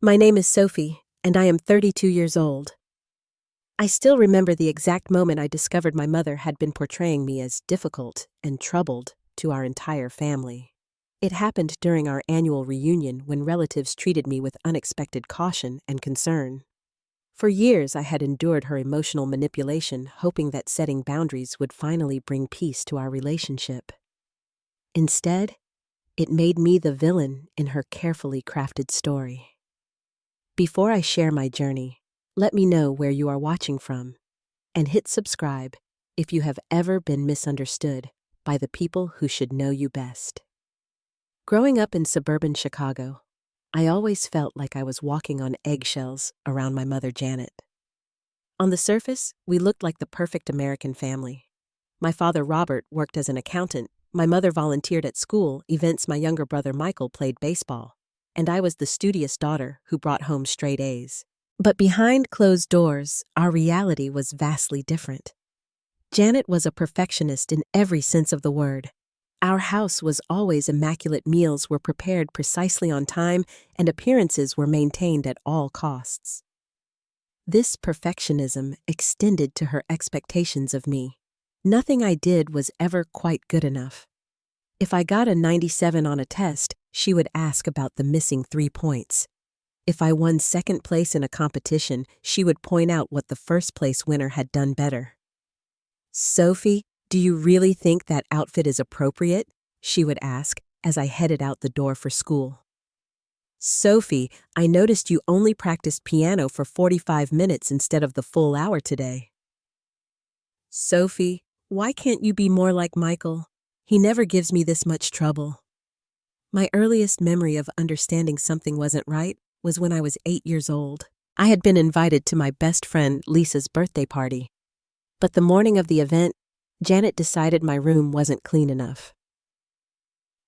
My name is Sophie, and I am 32 years old. I still remember the exact moment I discovered my mother had been portraying me as difficult and troubled to our entire family. It happened during our annual reunion when relatives treated me with unexpected caution and concern. For years, I had endured her emotional manipulation, hoping that setting boundaries would finally bring peace to our relationship. Instead, it made me the villain in her carefully crafted story. Before I share my journey, let me know where you are watching from, and hit subscribe if you have ever been misunderstood by the people who should know you best. Growing up in suburban Chicago, I always felt like I was walking on eggshells around my mother Janet. On the surface, we looked like the perfect American family. My father Robert worked as an accountant, my mother volunteered at school events, my younger brother Michael played baseball, and I was the studious daughter who brought home straight A's. But behind closed doors, our reality was vastly different. Janet was a perfectionist in every sense of the word. Our house was always immaculate, meals were prepared precisely on time, and appearances were maintained at all costs. This perfectionism extended to her expectations of me. Nothing I did was ever quite good enough. If I got a 97 on a test, she would ask about the missing 3 points. If I won second place in a competition, she would point out what the first place winner had done better. "Sophie, do you really think that outfit is appropriate?" she would ask as I headed out the door for school. "Sophie, I noticed you only practiced piano for 45 minutes instead of the full hour today." "Sophie, why can't you be more like Michael? He never gives me this much trouble." My earliest memory of understanding something wasn't right was when I was 8 years old. I had been invited to my best friend Lisa's birthday party. But the morning of the event, Janet decided my room wasn't clean enough.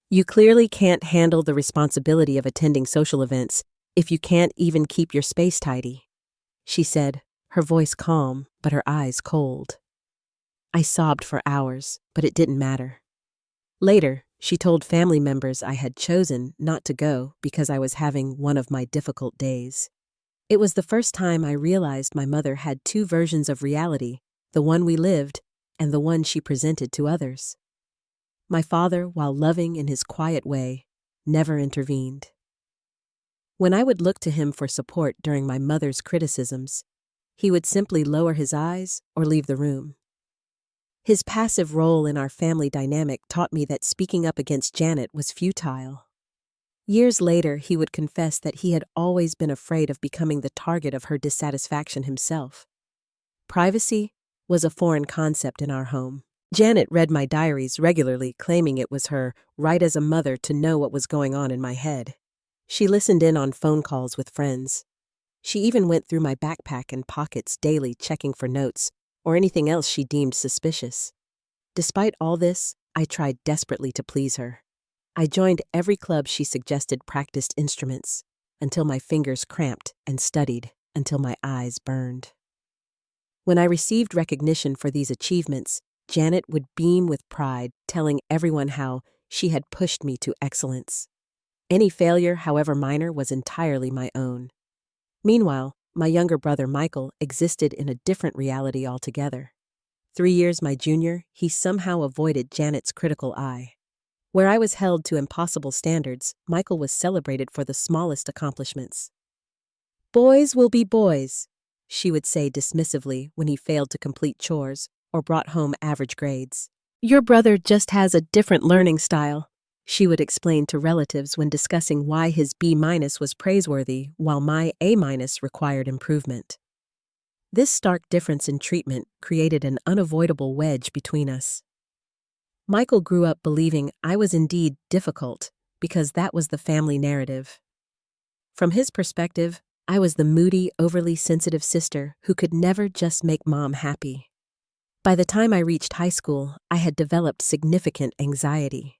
"You clearly can't handle the responsibility of attending social events if you can't even keep your space tidy," she said, her voice calm but her eyes cold. I sobbed for hours, but it didn't matter. Later, she told family members I had chosen not to go because I was having one of my difficult days. It was the first time I realized my mother had two versions of reality, the one we lived and the one she presented to others. My father, while loving in his quiet way, never intervened. When I would look to him for support during my mother's criticisms, he would simply lower his eyes or leave the room. His passive role in our family dynamic taught me that speaking up against Janet was futile. Years later, he would confess that he had always been afraid of becoming the target of her dissatisfaction himself. Privacy was a foreign concept in our home. Janet read my diaries regularly, claiming it was her right as a mother to know what was going on in my head. She listened in on phone calls with friends. She even went through my backpack and pockets daily, checking for notes or anything else she deemed suspicious. Despite all this, I tried desperately to please her. I joined every club she suggested, practiced instruments, until my fingers cramped, and studied until my eyes burned. When I received recognition for these achievements, Janet would beam with pride, telling everyone how she had pushed me to excellence. Any failure, however minor, was entirely my own. Meanwhile, my younger brother Michael existed in a different reality altogether. 3 years my junior, he somehow avoided Janet's critical eye. Where I was held to impossible standards, Michael was celebrated for the smallest accomplishments. "Boys will be boys," she would say dismissively when he failed to complete chores or brought home average grades. "Your brother just has a different learning style," she would explain to relatives when discussing why his B- was praiseworthy while my A- required improvement. This stark difference in treatment created an unavoidable wedge between us. Michael grew up believing I was indeed difficult because that was the family narrative. From his perspective, I was the moody, overly sensitive sister who could never just make mom happy. By the time I reached high school, I had developed significant anxiety.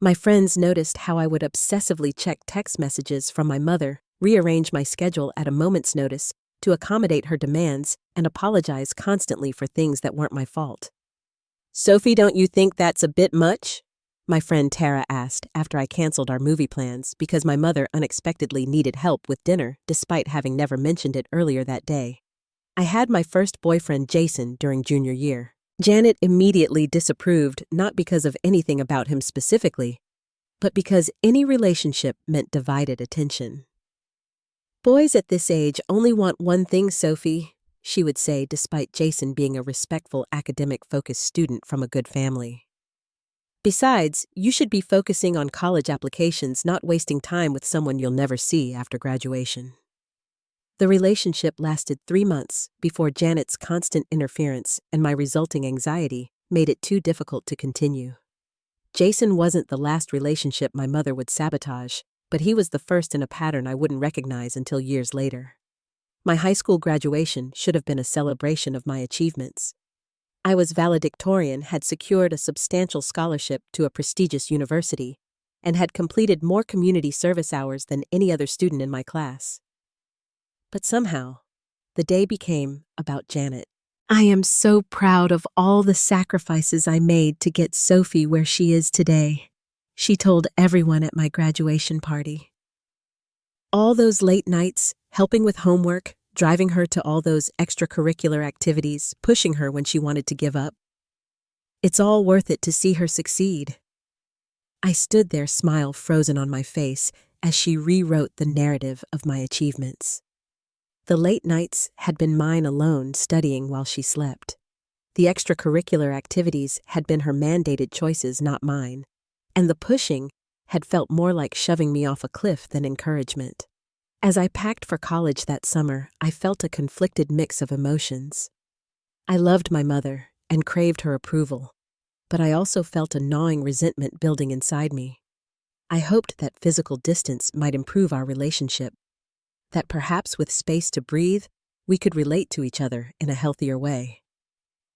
My friends noticed how I would obsessively check text messages from my mother, rearrange my schedule at a moment's notice to accommodate her demands, and apologize constantly for things that weren't my fault. "Sophie, don't you think that's a bit much?" My friend Tara asked after I canceled our movie plans because my mother unexpectedly needed help with dinner despite having never mentioned it earlier that day. I had my first boyfriend Jason during junior year. Janet immediately disapproved, not because of anything about him specifically, but because any relationship meant divided attention. "Boys at this age only want one thing, Sophie," she would say despite Jason being a respectful academic-focused student from a good family. "Besides, you should be focusing on college applications, not wasting time with someone you'll never see after graduation." The relationship lasted 3 months before Janet's constant interference and my resulting anxiety made it too difficult to continue. Jason wasn't the last relationship my mother would sabotage, but he was the first in a pattern I wouldn't recognize until years later. My high school graduation should have been a celebration of my achievements. I was valedictorian, had secured a substantial scholarship to a prestigious university, and had completed more community service hours than any other student in my class. But somehow, the day became about Janet. "I am so proud of all the sacrifices I made to get Sophie where she is today," she told everyone at my graduation party. All those late nights, helping with homework, driving her to all those extracurricular activities, pushing her when she wanted to give up. It's all worth it to see her succeed. I stood there, smile frozen on my face, as she rewrote the narrative of my achievements. The late nights had been mine alone, studying while she slept. The extracurricular activities had been her mandated choices, not mine. And the pushing had felt more like shoving me off a cliff than encouragement. As I packed for college that summer, I felt a conflicted mix of emotions. I loved my mother and craved her approval, but I also felt a gnawing resentment building inside me. I hoped that physical distance might improve our relationship, that perhaps with space to breathe, we could relate to each other in a healthier way.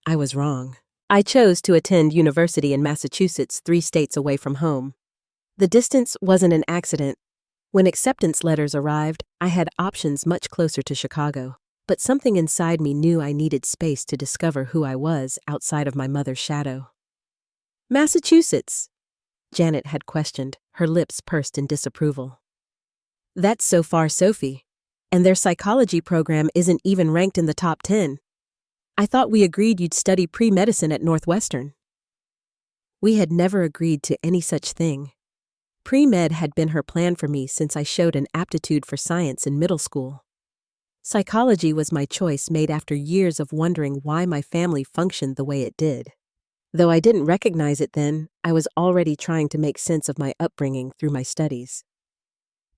I was wrong. I chose to attend university in Massachusetts, 3 states away from home. The distance wasn't an accident. When acceptance letters arrived, I had options much closer to Chicago, but something inside me knew I needed space to discover who I was outside of my mother's shadow. "Massachusetts?" Janet had questioned, her lips pursed in disapproval. "That's so far, Sophie. And their psychology program isn't even ranked in the top 10. I thought we agreed you'd study pre-medicine at Northwestern." We had never agreed to any such thing. Pre-med had been her plan for me since I showed an aptitude for science in middle school. Psychology was my choice made after years of wondering why my family functioned the way it did. Though I didn't recognize it then, I was already trying to make sense of my upbringing through my studies.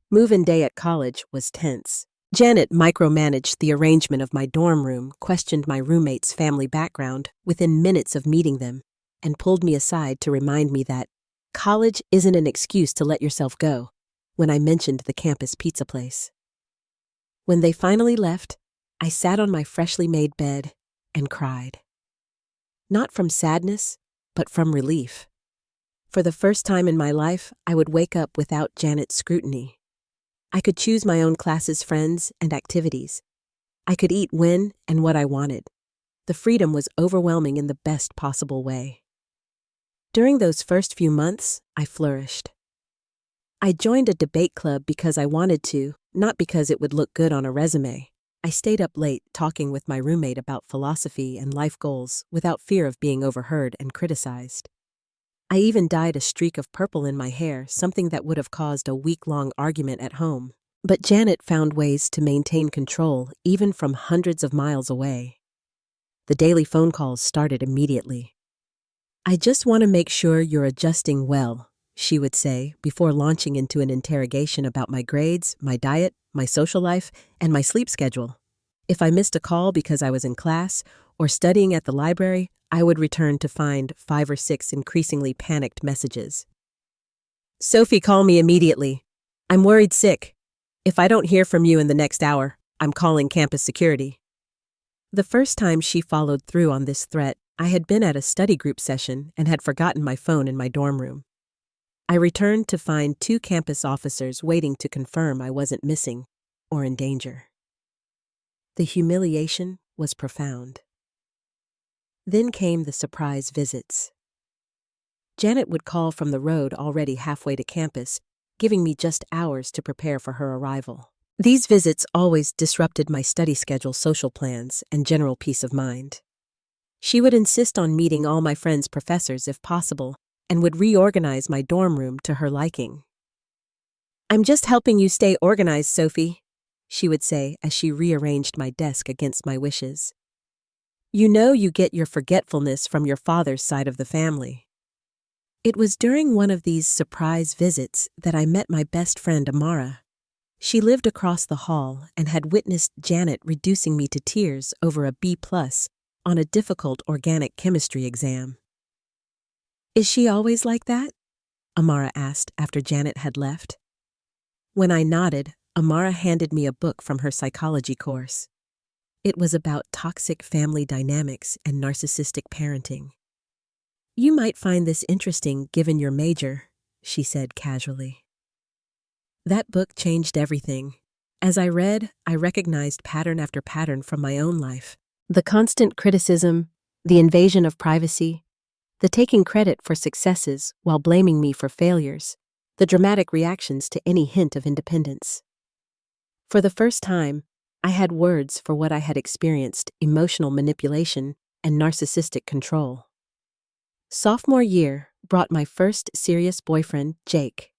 Move-in day at college was tense. Janet micromanaged the arrangement of my dorm room, questioned my roommate's family background within minutes of meeting them, and pulled me aside to remind me that college isn't an excuse to let yourself go, when I mentioned the campus pizza place. When they finally left, I sat on my freshly made bed and cried. Not from sadness, but from relief. For the first time in my life, I would wake up without Janet's scrutiny. I could choose my own classes, friends, and activities. I could eat when and what I wanted. The freedom was overwhelming in the best possible way. During those first few months, I flourished. I joined a debate club because I wanted to, not because it would look good on a resume. I stayed up late talking with my roommate about philosophy and life goals without fear of being overheard and criticized. I even dyed a streak of purple in my hair, something that would have caused a week-long argument at home. But Janet found ways to maintain control even from hundreds of miles away. The daily phone calls started immediately. "I just want to make sure you're adjusting well," she would say before launching into an interrogation about my grades, my diet, my social life, and my sleep schedule. If I missed a call because I was in class or studying at the library, I would return to find 5 or 6 increasingly panicked messages. "Sophie, call me immediately. I'm worried sick. If I don't hear from you in the next hour, I'm calling campus security." The first time she followed through on this threat, I had been at a study group session and had forgotten my phone in my dorm room. I returned to find 2 campus officers waiting to confirm I wasn't missing or in danger. The humiliation was profound. Then came the surprise visits. Janet would call from the road already halfway to campus, giving me just hours to prepare for her arrival. These visits always disrupted my study schedule, social plans, and general peace of mind. She would insist on meeting all my friends' professors if possible, and would reorganize my dorm room to her liking. "I'm just helping you stay organized, Sophie," she would say as she rearranged my desk against my wishes. "You know you get your forgetfulness from your father's side of the family." It was during one of these surprise visits that I met my best friend Amara. She lived across the hall and had witnessed Janet reducing me to tears over a B+ on a difficult organic chemistry exam. "Is she always like that?" Amara asked after Janet had left. When I nodded, Amara handed me a book from her psychology course. It was about toxic family dynamics and narcissistic parenting. "You might find this interesting given your major," she said casually. That book changed everything. As I read, I recognized pattern after pattern from my own life. The constant criticism, the invasion of privacy, the taking credit for successes while blaming me for failures, the dramatic reactions to any hint of independence. For the first time, I had words for what I had experienced: emotional manipulation and narcissistic control. Sophomore year brought my first serious boyfriend, Jake.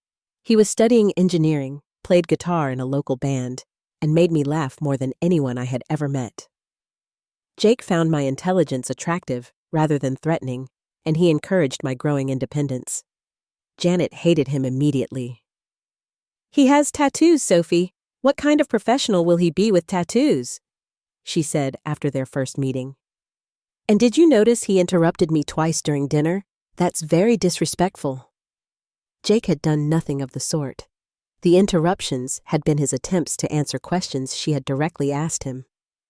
He was studying engineering, played guitar in a local band, and made me laugh more than anyone I had ever met. Jake found my intelligence attractive rather than threatening, and he encouraged my growing independence. Janet hated him immediately. "He has tattoos, Sophie. What kind of professional will he be with tattoos?" she said after their first meeting. "And did you notice he interrupted me twice during dinner? That's very disrespectful." Jake had done nothing of the sort. The interruptions had been his attempts to answer questions she had directly asked him.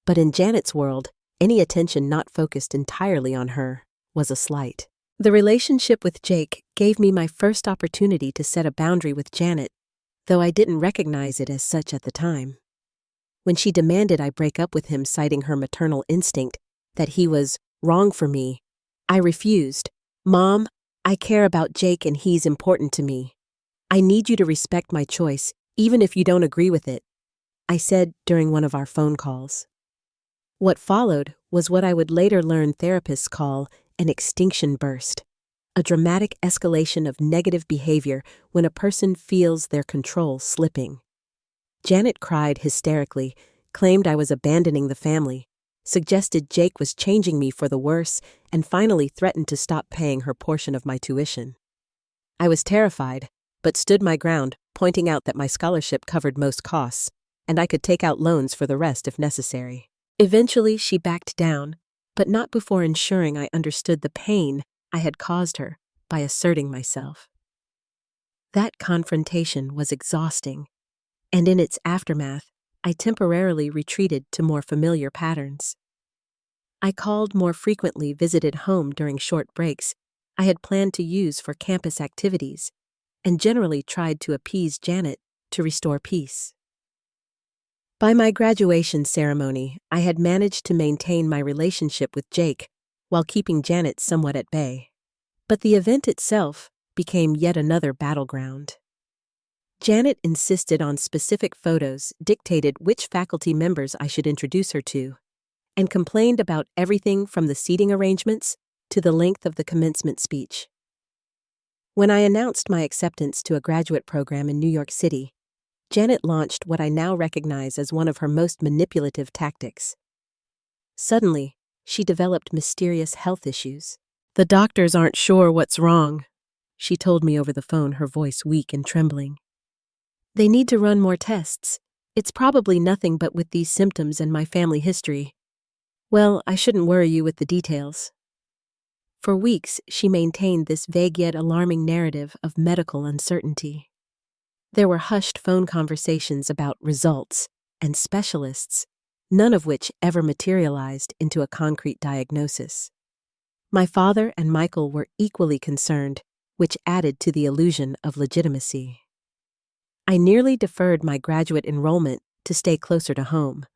But in Janet's world, any attention not focused entirely on her was a slight. The relationship with Jake gave me my first opportunity to set a boundary with Janet, though I didn't recognize it as such at the time. When she demanded I break up with him, citing her maternal instinct that he was wrong for me, I refused. "Mom, I care about Jake and he's important to me. I need you to respect my choice, even if you don't agree with it," I said during one of our phone calls. What followed was what I would later learn therapists call an extinction burst, a dramatic escalation of negative behavior when a person feels their control slipping. Janet cried hysterically, claimed I was abandoning the family, suggested Jake was changing me for the worse, and finally threatened to stop paying her portion of my tuition. I was terrified, but stood my ground, pointing out that my scholarship covered most costs, and I could take out loans for the rest if necessary. Eventually, she backed down, but not before ensuring I understood the pain I had caused her by asserting myself. That confrontation was exhausting, and in its aftermath, I temporarily retreated to more familiar patterns. I called more frequently, visited home during short breaks I had planned to use for campus activities, and generally tried to appease Janet to restore peace. By my graduation ceremony, I had managed to maintain my relationship with Jake while keeping Janet somewhat at bay. But the event itself became yet another battleground. Janet insisted on specific photos, dictated which faculty members I should introduce her to, and complained about everything from the seating arrangements to the length of the commencement speech. When I announced my acceptance to a graduate program in New York City, Janet launched what I now recognize as one of her most manipulative tactics. Suddenly, she developed mysterious health issues. "The doctors aren't sure what's wrong," she told me over the phone, her voice weak and trembling. "They need to run more tests. It's probably nothing but with these symptoms and my family history. Well, I shouldn't worry you with the details." For weeks, she maintained this vague yet alarming narrative of medical uncertainty. There were hushed phone conversations about results and specialists, none of which ever materialized into a concrete diagnosis. My father and Michael were equally concerned, which added to the illusion of legitimacy. I nearly deferred my graduate enrollment to stay closer to home.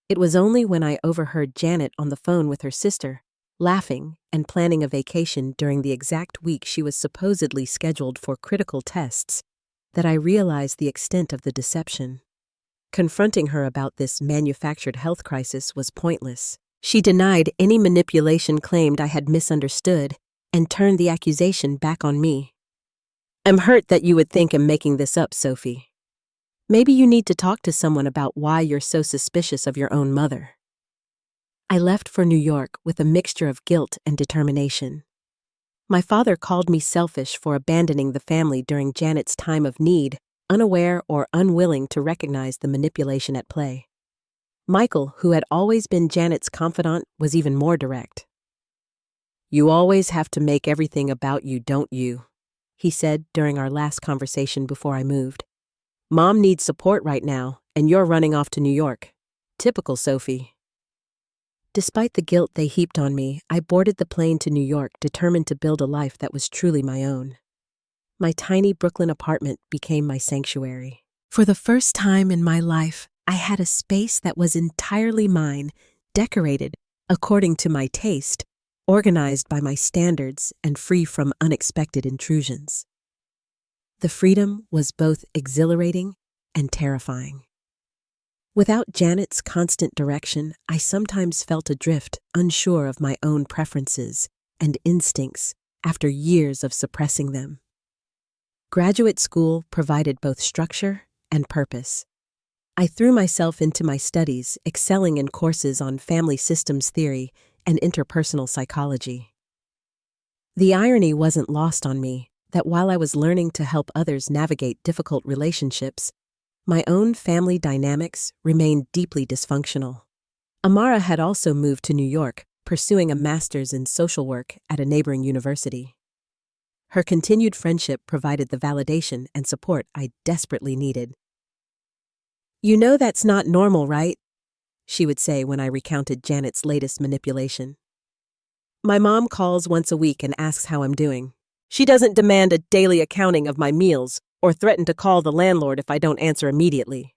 It was only when I overheard Janet on the phone with her sister, laughing and planning a vacation during the exact week she was supposedly scheduled for critical tests, that I realized the extent of the deception. Confronting her about this manufactured health crisis was pointless. She denied any manipulation, claimed I had misunderstood, and turned the accusation back on me. "I'm hurt that you would think I'm making this up, Sophie. Maybe you need to talk to someone about why you're so suspicious of your own mother." I left for New York with a mixture of guilt and determination. My father called me selfish for abandoning the family during Janet's time of need, unaware or unwilling to recognize the manipulation at play. Michael, who had always been Janet's confidant, was even more direct. "You always have to make everything about you, don't you?" he said during our last conversation before I moved. "Mom needs support right now, and you're running off to New York. Typical Sophie." Despite the guilt they heaped on me, I boarded the plane to New York, determined to build a life that was truly my own. My tiny Brooklyn apartment became my sanctuary. For the first time in my life, I had a space that was entirely mine, decorated according to my taste, organized by my standards, and free from unexpected intrusions. The freedom was both exhilarating and terrifying. Without Janet's constant direction, I sometimes felt adrift, unsure of my own preferences and instincts after years of suppressing them. Graduate school provided both structure and purpose. I threw myself into my studies, excelling in courses on family systems theory and interpersonal psychology. The irony wasn't lost on me that while I was learning to help others navigate difficult relationships, my own family dynamics remained deeply dysfunctional. Amara had also moved to New York, pursuing a master's in social work at a neighboring university. Her continued friendship provided the validation and support I desperately needed. "You know that's not normal, right?" she would say when I recounted Janet's latest manipulation. "My mom calls once a week and asks how I'm doing. She doesn't demand a daily accounting of my meals or threaten to call the landlord if I don't answer immediately."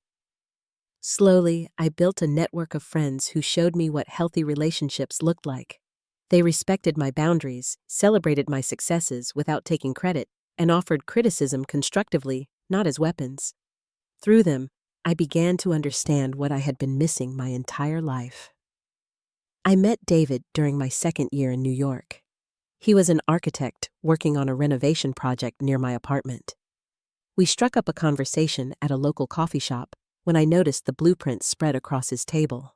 Slowly, I built a network of friends who showed me what healthy relationships looked like. They respected my boundaries, celebrated my successes without taking credit, and offered criticism constructively, not as weapons. Through them, I began to understand what I had been missing my entire life. I met David during my second year in New York. He was an architect working on a renovation project near my apartment. We struck up a conversation at a local coffee shop when I noticed the blueprints spread across his table.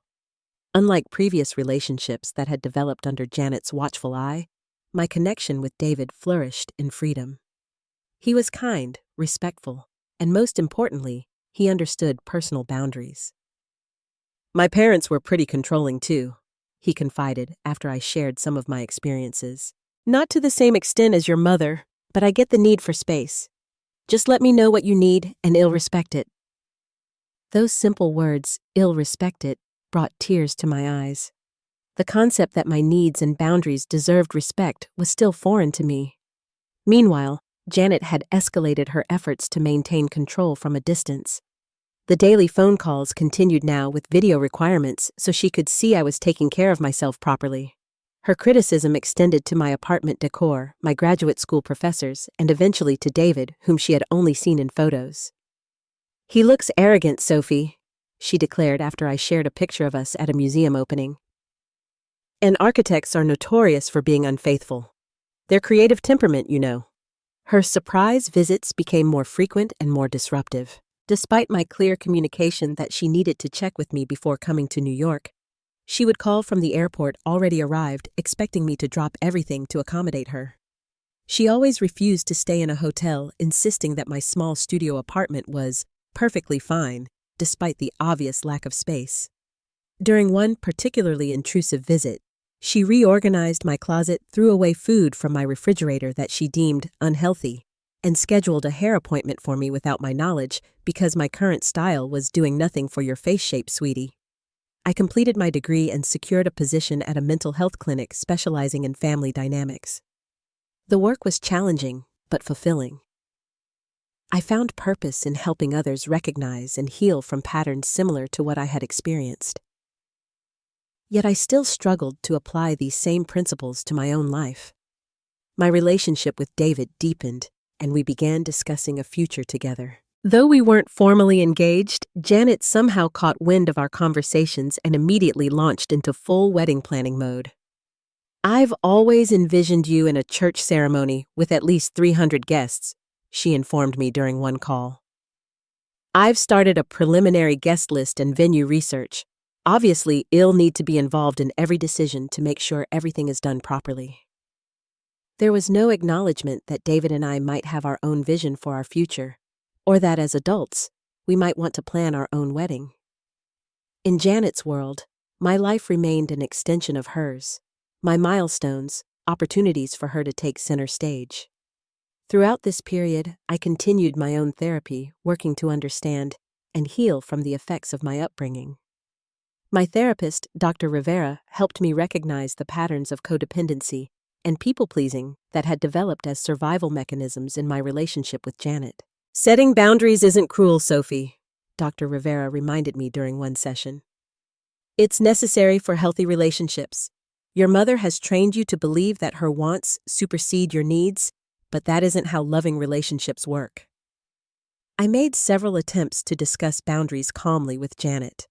Unlike previous relationships that had developed under Janet's watchful eye, my connection with David flourished in freedom. He was kind, respectful, and most importantly, he understood personal boundaries. "My parents were pretty controlling too," he confided after I shared some of my experiences. "Not to the same extent as your mother, but I get the need for space. Just let me know what you need, and I'll respect it." Those simple words, "I'll respect it," brought tears to my eyes. The concept that my needs and boundaries deserved respect was still foreign to me. Meanwhile, Janet had escalated her efforts to maintain control from a distance. The daily phone calls continued now with video requirements so she could see I was taking care of myself properly. Her criticism extended to my apartment decor, my graduate school professors, and eventually to David, whom she had only seen in photos. "He looks arrogant, Sophie," she declared after I shared a picture of us at a museum opening. "And architects are notorious for being unfaithful. Their creative temperament, you know." Her surprise visits became more frequent and more disruptive. Despite my clear communication that she needed to check with me before coming to New York, she would call from the airport already arrived, expecting me to drop everything to accommodate her. She always refused to stay in a hotel, insisting that my small studio apartment was perfectly fine, despite the obvious lack of space. During one particularly intrusive visit, she reorganized my closet, threw away food from my refrigerator that she deemed unhealthy, and scheduled a hair appointment for me without my knowledge because my current style was doing nothing for your face shape, sweetie. I completed my degree and secured a position at a mental health clinic specializing in family dynamics. The work was challenging, but fulfilling. I found purpose in helping others recognize and heal from patterns similar to what I had experienced. Yet I still struggled to apply these same principles to my own life. My relationship with David deepened, and we began discussing a future together. Though we weren't formally engaged, Janet somehow caught wind of our conversations and immediately launched into full wedding planning mode. "I've always envisioned you in a church ceremony with at least 300 guests," she informed me during one call. "I've started a preliminary guest list and venue research. Obviously, you'll need to be involved in every decision to make sure everything is done properly." There was no acknowledgement that David and I might have our own vision for our future, or that as adults, we might want to plan our own wedding. In Janet's world, my life remained an extension of hers, my milestones, opportunities for her to take center stage. Throughout this period, I continued my own therapy, working to understand and heal from the effects of my upbringing. My therapist, Dr. Rivera, helped me recognize the patterns of codependency and people-pleasing that had developed as survival mechanisms in my relationship with Janet. "Setting boundaries isn't cruel, Sophie," Dr. Rivera reminded me during one session. "It's necessary for healthy relationships. Your mother has trained you to believe that her wants supersede your needs, but that isn't how loving relationships work." I made several attempts to discuss boundaries calmly with Janet.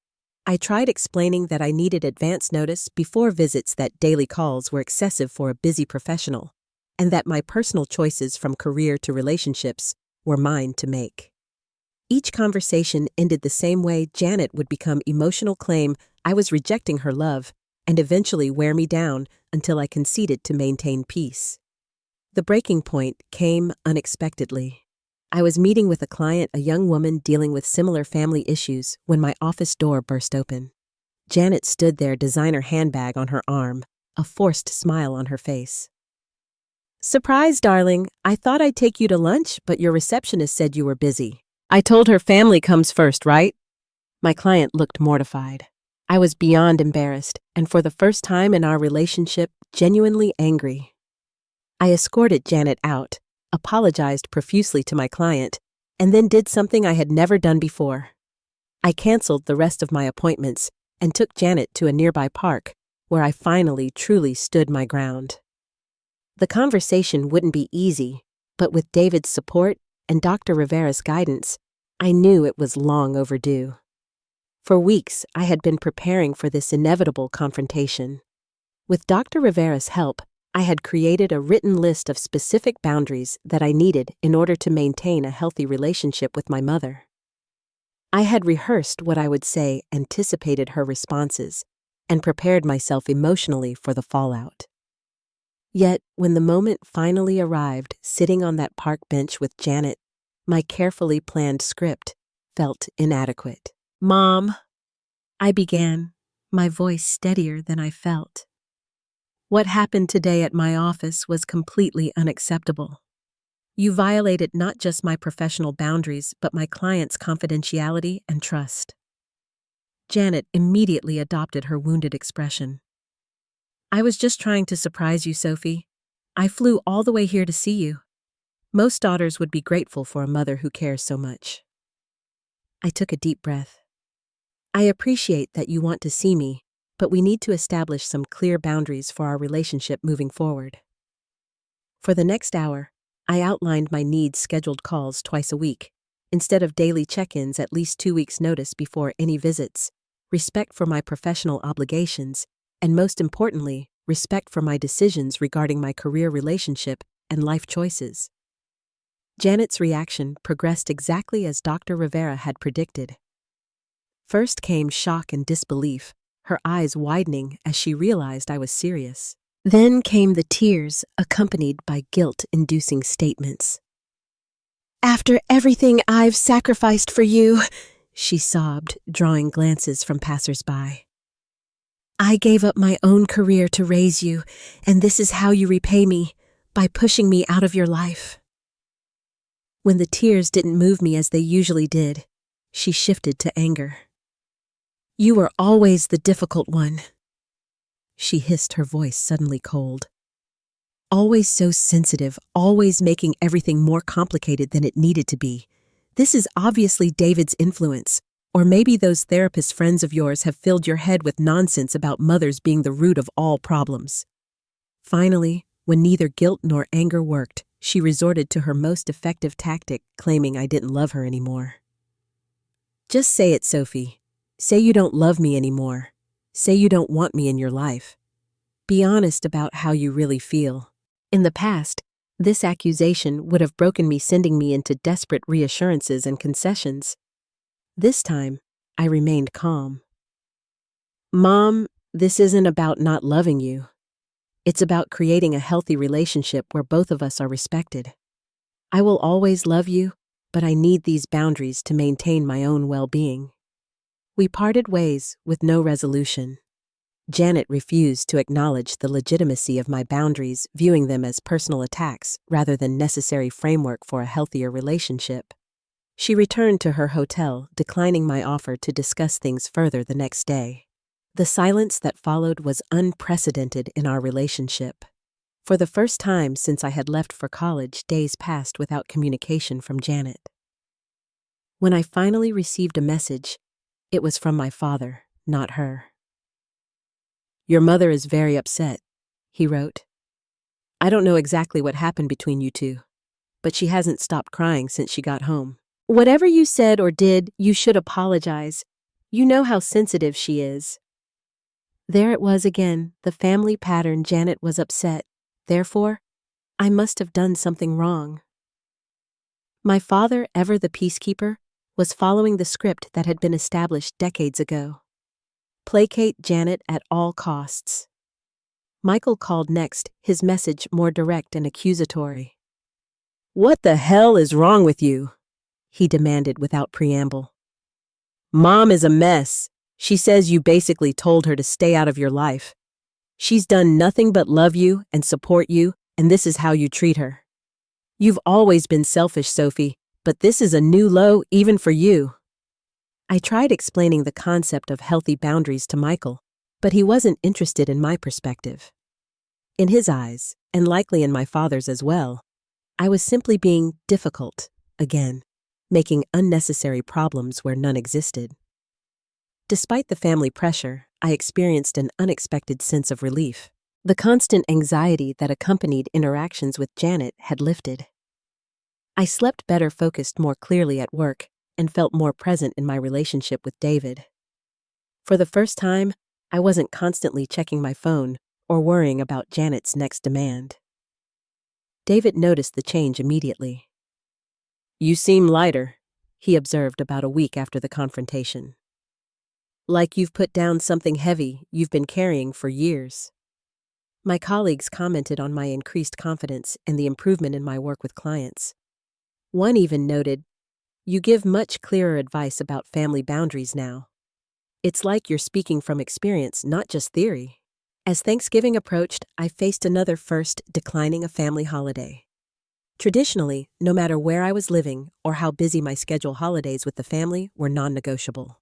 I tried explaining that I needed advance notice before visits, that daily calls were excessive for a busy professional, and that my personal choices from career to relationships were mine to make. Each conversation ended the same way. Janet would become emotional, claim I was rejecting her love, and eventually wear me down until I conceded to maintain peace. The breaking point came unexpectedly. I was meeting with a client, a young woman dealing with similar family issues, when my office door burst open. Janet stood there, designer handbag on her arm, a forced smile on her face. "Surprise, darling. I thought I'd take you to lunch, but your receptionist said you were busy. I told her family comes first, right?" My client looked mortified. I was beyond embarrassed, and for the first time in our relationship, genuinely angry. I escorted Janet out, apologized profusely to my client, and then did something I had never done before. I canceled the rest of my appointments and took Janet to a nearby park, where I finally truly stood my ground. The conversation wouldn't be easy, but with David's support and Dr. Rivera's guidance, I knew it was long overdue. For weeks, I had been preparing for this inevitable confrontation. With Dr. Rivera's help, I had created a written list of specific boundaries that I needed in order to maintain a healthy relationship with my mother. I had rehearsed what I would say, anticipated her responses, and prepared myself emotionally for the fallout. Yet, when the moment finally arrived, sitting on that park bench with Janet, my carefully planned script felt inadequate. "Mom," I began, my voice steadier than I felt. "What happened today at my office was completely unacceptable. You violated not just my professional boundaries, but my client's confidentiality and trust." Janet immediately adopted her wounded expression. "I was just trying to surprise you, Sophie. I flew all the way here to see you. Most daughters would be grateful for a mother who cares so much." I took a deep breath. "I appreciate that you want to see me, but we need to establish some clear boundaries for our relationship moving forward." For the next hour, I outlined my needs: scheduled calls twice a week, instead of daily check-ins, at least 2 weeks' notice before any visits, respect for my professional obligations, and most importantly, respect for my decisions regarding my career, relationship, and life choices. Janet's reaction progressed exactly as Dr. Rivera had predicted. First came shock and disbelief, her eyes widening as she realized I was serious. Then came the tears, accompanied by guilt-inducing statements. "After everything I've sacrificed for you," she sobbed, drawing glances from passers-by. "I gave up my own career to raise you, and this is how you repay me, by pushing me out of your life." When the tears didn't move me as they usually did, she shifted to anger. "You were always the difficult one," she hissed, her voice suddenly cold. "Always so sensitive, always making everything more complicated than it needed to be. This is obviously David's influence. Or maybe those therapist friends of yours have filled your head with nonsense about mothers being the root of all problems. Finally, when neither guilt nor anger worked, she resorted to her most effective tactic, claiming I didn't love her anymore. Just say it, Sophie. Say you don't love me anymore. Say you don't want me in your life. Be honest about how you really feel. In the past, this accusation would have broken me, sending me into desperate reassurances and concessions. This time, I remained calm. Mom, this isn't about not loving you. It's about creating a healthy relationship where both of us are respected. I will always love you, but I need these boundaries to maintain my own well-being. We parted ways with no resolution. Janet refused to acknowledge the legitimacy of my boundaries, viewing them as personal attacks rather than necessary framework for a healthier relationship. She returned to her hotel, declining my offer to discuss things further the next day. The silence that followed was unprecedented in our relationship. For the first time since I had left for college, days passed without communication from Janet. When I finally received a message, it was from my father, not her. Your mother is very upset, he wrote. I don't know exactly what happened between you two, but she hasn't stopped crying since she got home. Whatever you said or did, you should apologize. You know how sensitive she is. There it was again, the family pattern. Janet was upset. Therefore, I must have done something wrong. My father, ever the peacekeeper, was following the script that had been established decades ago. Placate Janet at all costs. Michael called next, his message more direct and accusatory. What the hell is wrong with you? He demanded without preamble. Mom is a mess. She says you basically told her to stay out of your life. She's done nothing but love you and support you, and this is how you treat her. You've always been selfish, Sophie, but this is a new low even for you. I tried explaining the concept of healthy boundaries to Michael, but he wasn't interested in my perspective. In his eyes, and likely in my father's as well, I was simply being difficult, again, making unnecessary problems where none existed. Despite the family pressure, I experienced an unexpected sense of relief. The constant anxiety that accompanied interactions with Janet had lifted. I slept better, focused more clearly at work, and felt more present in my relationship with David. For the first time, I wasn't constantly checking my phone or worrying about Janet's next demand. David noticed the change immediately. You seem lighter, he observed about a week after the confrontation. Like you've put down something heavy you've been carrying for years. My colleagues commented on my increased confidence and the improvement in my work with clients. One even noted, you give much clearer advice about family boundaries now. It's like you're speaking from experience, not just theory. As Thanksgiving approached, I faced another first, declining a family holiday. Traditionally, no matter where I was living or how busy my schedule, holidays with the family were non-negotiable.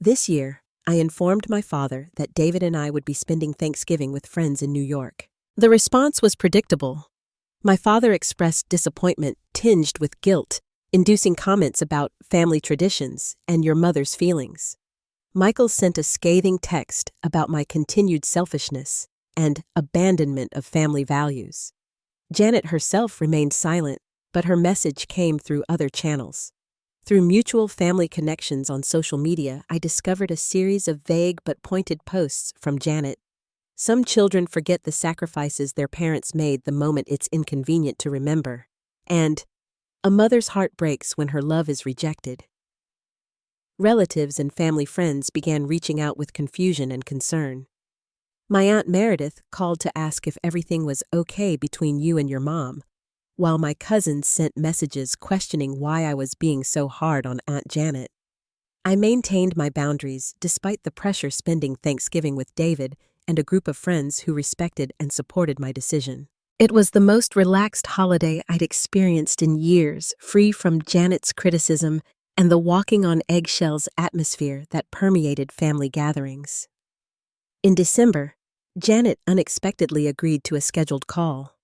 This year, I informed my father that David and I would be spending Thanksgiving with friends in New York. The response was predictable. My father expressed disappointment tinged with guilt, inducing comments about family traditions and your mother's feelings. Michael sent a scathing text about my continued selfishness and abandonment of family values. Janet herself remained silent, but her message came through other channels. Through mutual family connections on social media, I discovered a series of vague but pointed posts from Janet. Some children forget the sacrifices their parents made the moment it's inconvenient to remember, and a mother's heart breaks when her love is rejected. Relatives and family friends began reaching out with confusion and concern. My Aunt Meredith called to ask if everything was okay between you and your mom, while my cousins sent messages questioning why I was being so hard on Aunt Janet. I maintained my boundaries despite the pressure, spending Thanksgiving with David and a group of friends who respected and supported my decision. It was the most relaxed holiday I'd experienced in years, free from Janet's criticism and the walking on eggshells atmosphere that permeated family gatherings. In December, Janet unexpectedly agreed to a scheduled call.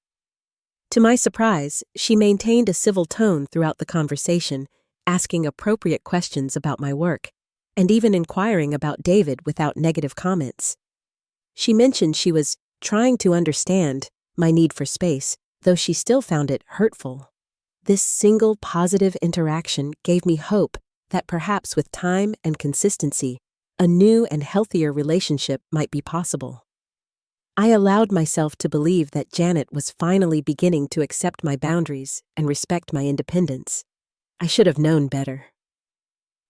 To my surprise, she maintained a civil tone throughout the conversation, asking appropriate questions about my work and even inquiring about David without negative comments. She mentioned she was trying to understand my need for space, though she still found it hurtful. This single positive interaction gave me hope that perhaps with time and consistency, a new and healthier relationship might be possible. I allowed myself to believe that Janet was finally beginning to accept my boundaries and respect my independence. I should have known better.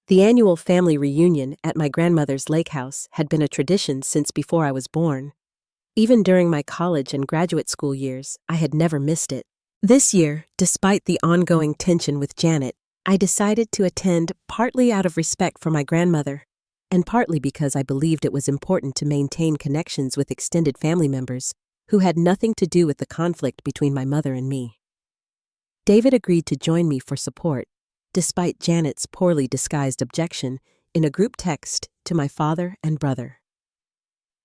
The annual family reunion at my grandmother's lake house had been a tradition since before I was born. Even during my college and graduate school years, I had never missed it. This year, despite the ongoing tension with Janet, I decided to attend partly out of respect for my grandmother, and partly because I believed it was important to maintain connections with extended family members who had nothing to do with the conflict between my mother and me. David agreed to join me for support, despite Janet's poorly disguised objection in a group text to my father and brother.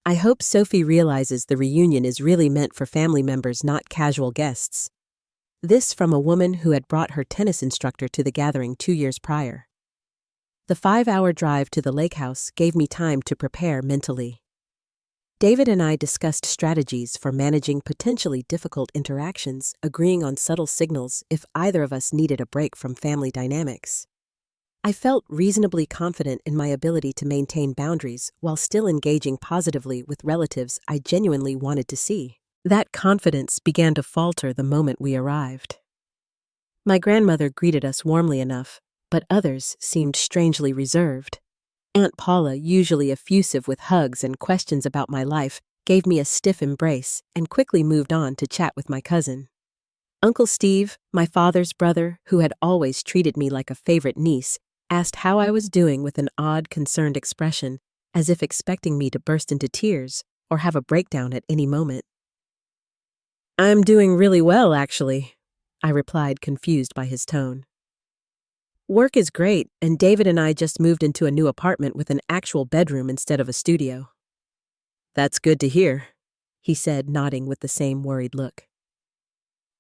I hope Sophie realizes the reunion is really meant for family members, not casual guests. This from a woman who had brought her tennis instructor to the gathering 2 years prior. The 5-hour drive to the lake house gave me time to prepare mentally. David and I discussed strategies for managing potentially difficult interactions, agreeing on subtle signals if either of us needed a break from family dynamics. I felt reasonably confident in my ability to maintain boundaries while still engaging positively with relatives I genuinely wanted to see. That confidence began to falter the moment we arrived. My grandmother greeted us warmly enough, but others seemed strangely reserved. Aunt Paula, usually effusive with hugs and questions about my life, gave me a stiff embrace and quickly moved on to chat with my cousin. Uncle Steve, my father's brother, who had always treated me like a favorite niece, asked how I was doing with an odd, concerned expression, as if expecting me to burst into tears or have a breakdown at any moment. "I'm doing really well, actually," I replied, confused by his tone. "Work is great, and David and I just moved into a new apartment with an actual bedroom instead of a studio." "That's good to hear," he said, nodding with the same worried look.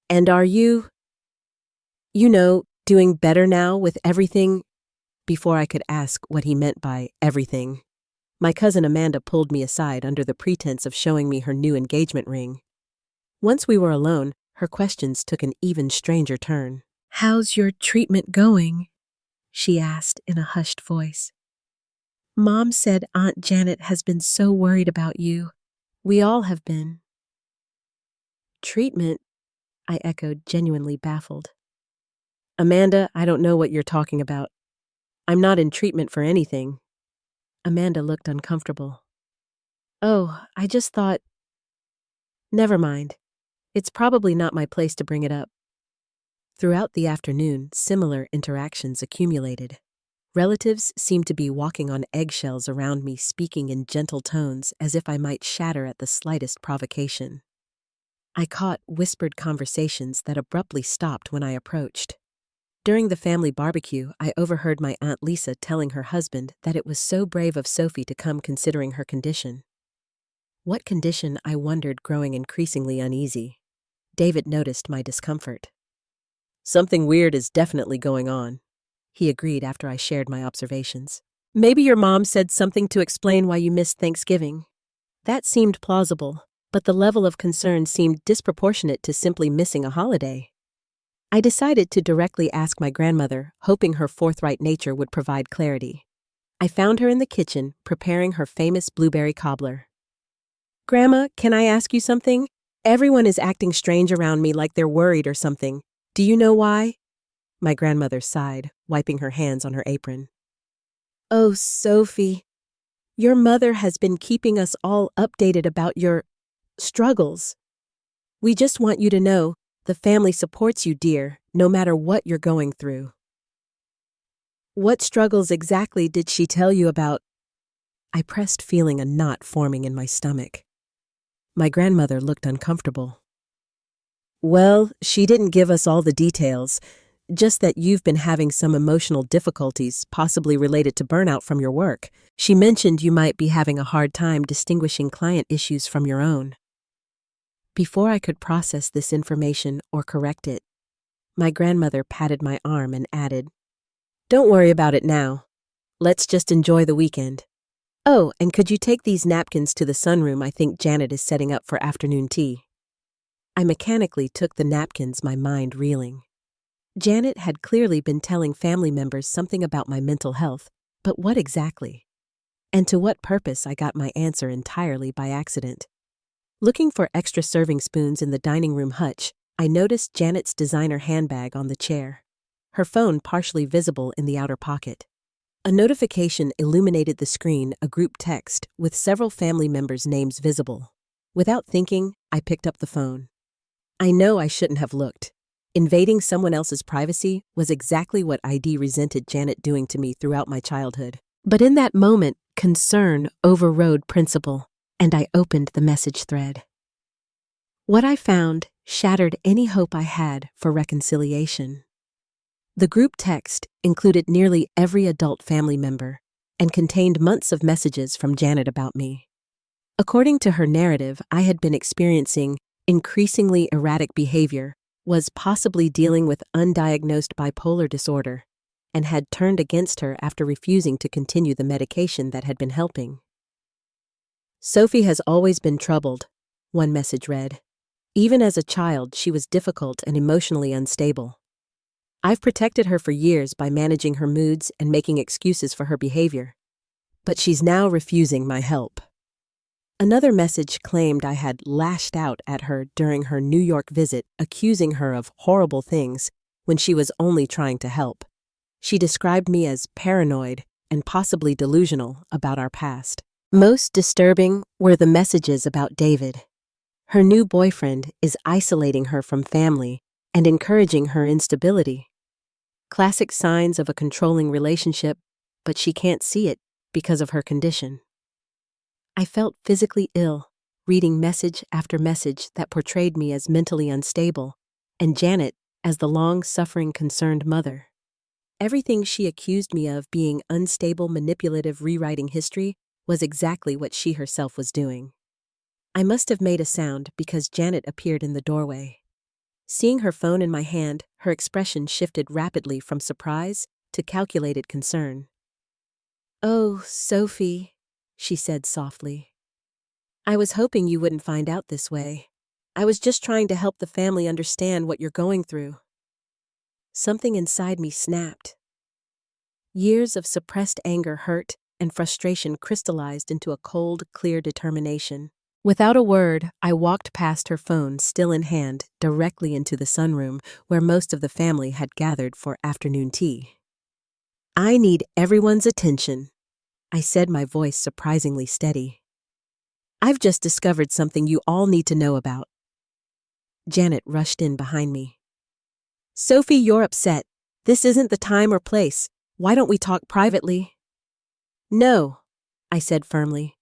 "And are you, doing better now with everything?" Before I could ask what he meant by everything, my cousin Amanda pulled me aside under the pretense of showing me her new engagement ring. Once we were alone, her questions took an even stranger turn. "How's your treatment going?" she asked in a hushed voice. "Mom said Aunt Janet has been so worried about you. We all have been." "Treatment?" I echoed, genuinely baffled. "Amanda, I don't know what you're talking about. I'm not in treatment for anything." Amanda looked uncomfortable. "Oh, I just thought—" "Never mind. It's probably not my place to bring it up." Throughout the afternoon, similar interactions accumulated. Relatives seemed to be walking on eggshells around me, speaking in gentle tones as if I might shatter at the slightest provocation. I caught whispered conversations that abruptly stopped when I approached. During the family barbecue, I overheard my Aunt Lisa telling her husband that it was so brave of Sophie to come considering her condition. What condition, I wondered, growing increasingly uneasy. David noticed my discomfort. "Something weird is definitely going on," he agreed after I shared my observations. "Maybe your mom said something to explain why you missed Thanksgiving." That seemed plausible, but the level of concern seemed disproportionate to simply missing a holiday. I decided to directly ask my grandmother, hoping her forthright nature would provide clarity. I found her in the kitchen, preparing her famous blueberry cobbler. "Grandma, can I ask you something? Everyone is acting strange around me, like they're worried or something. Do you know why?" My grandmother sighed, wiping her hands on her apron. "Oh, Sophie, your mother has been keeping us all updated about your struggles. We just want you to know the family supports you, dear, no matter what you're going through." "What struggles exactly did she tell you about?" I pressed, feeling a knot forming in my stomach. My grandmother looked uncomfortable. "Well, she didn't give us all the details, just that you've been having some emotional difficulties, possibly related to burnout from your work. She mentioned you might be having a hard time distinguishing client issues from your own." Before I could process this information or correct it, my grandmother patted my arm and added, "Don't worry about it now. Let's just enjoy the weekend. Oh, and could you take these napkins to the sunroom? I think Janet is setting up for afternoon tea. I mechanically took the napkins, my mind reeling. Janet had clearly been telling family members something about my mental health, but what exactly? And to what purpose? I got my answer entirely by accident. Looking for extra serving spoons in the dining room hutch, I noticed Janet's designer handbag on the chair, her phone partially visible in the outer pocket. A notification illuminated the screen, a group text with several family members' names visible. Without thinking, I picked up the phone. I know I shouldn't have looked. Invading someone else's privacy was exactly what I'd resented Janet doing to me throughout my childhood. But in that moment, concern overrode principle, and I opened the message thread. What I found shattered any hope I had for reconciliation. The group text included nearly every adult family member and contained months of messages from Janet about me. According to her narrative, I had been experiencing increasingly erratic behavior, was possibly dealing with undiagnosed bipolar disorder, and had turned against her after refusing to continue the medication that had been helping. Sophie has always been troubled, one message read. Even as a child, she was difficult and emotionally unstable. I've protected her for years by managing her moods and making excuses for her behavior, but she's now refusing my help. Another message claimed I had lashed out at her during her New York visit, accusing her of horrible things when she was only trying to help. She described me as paranoid and possibly delusional about our past. Most disturbing were the messages about David. Her new boyfriend is isolating her from family and encouraging her instability. Classic signs of a controlling relationship, but she can't see it because of her condition. I felt physically ill, reading message after message that portrayed me as mentally unstable, and Janet as the long-suffering concerned mother. Everything she accused me of being unstable, manipulative, rewriting history was exactly what she herself was doing. I must have made a sound because Janet appeared in the doorway. Seeing her phone in my hand, her expression shifted rapidly from surprise to calculated concern. "Oh, Sophie," she said softly. "I was hoping you wouldn't find out this way. I was just trying to help the family understand what you're going through." Something inside me snapped. Years of suppressed anger, hurt, and frustration crystallized into a cold, clear determination. Without a word, I walked past her phone, still in hand, directly into the sunroom where most of the family had gathered for afternoon tea. "I need everyone's attention," I said, my voice surprisingly steady. "I've just discovered something you all need to know about." Janet rushed in behind me. "Sophie, you're upset. This isn't the time or place. Why don't we talk privately?" "No," I said firmly.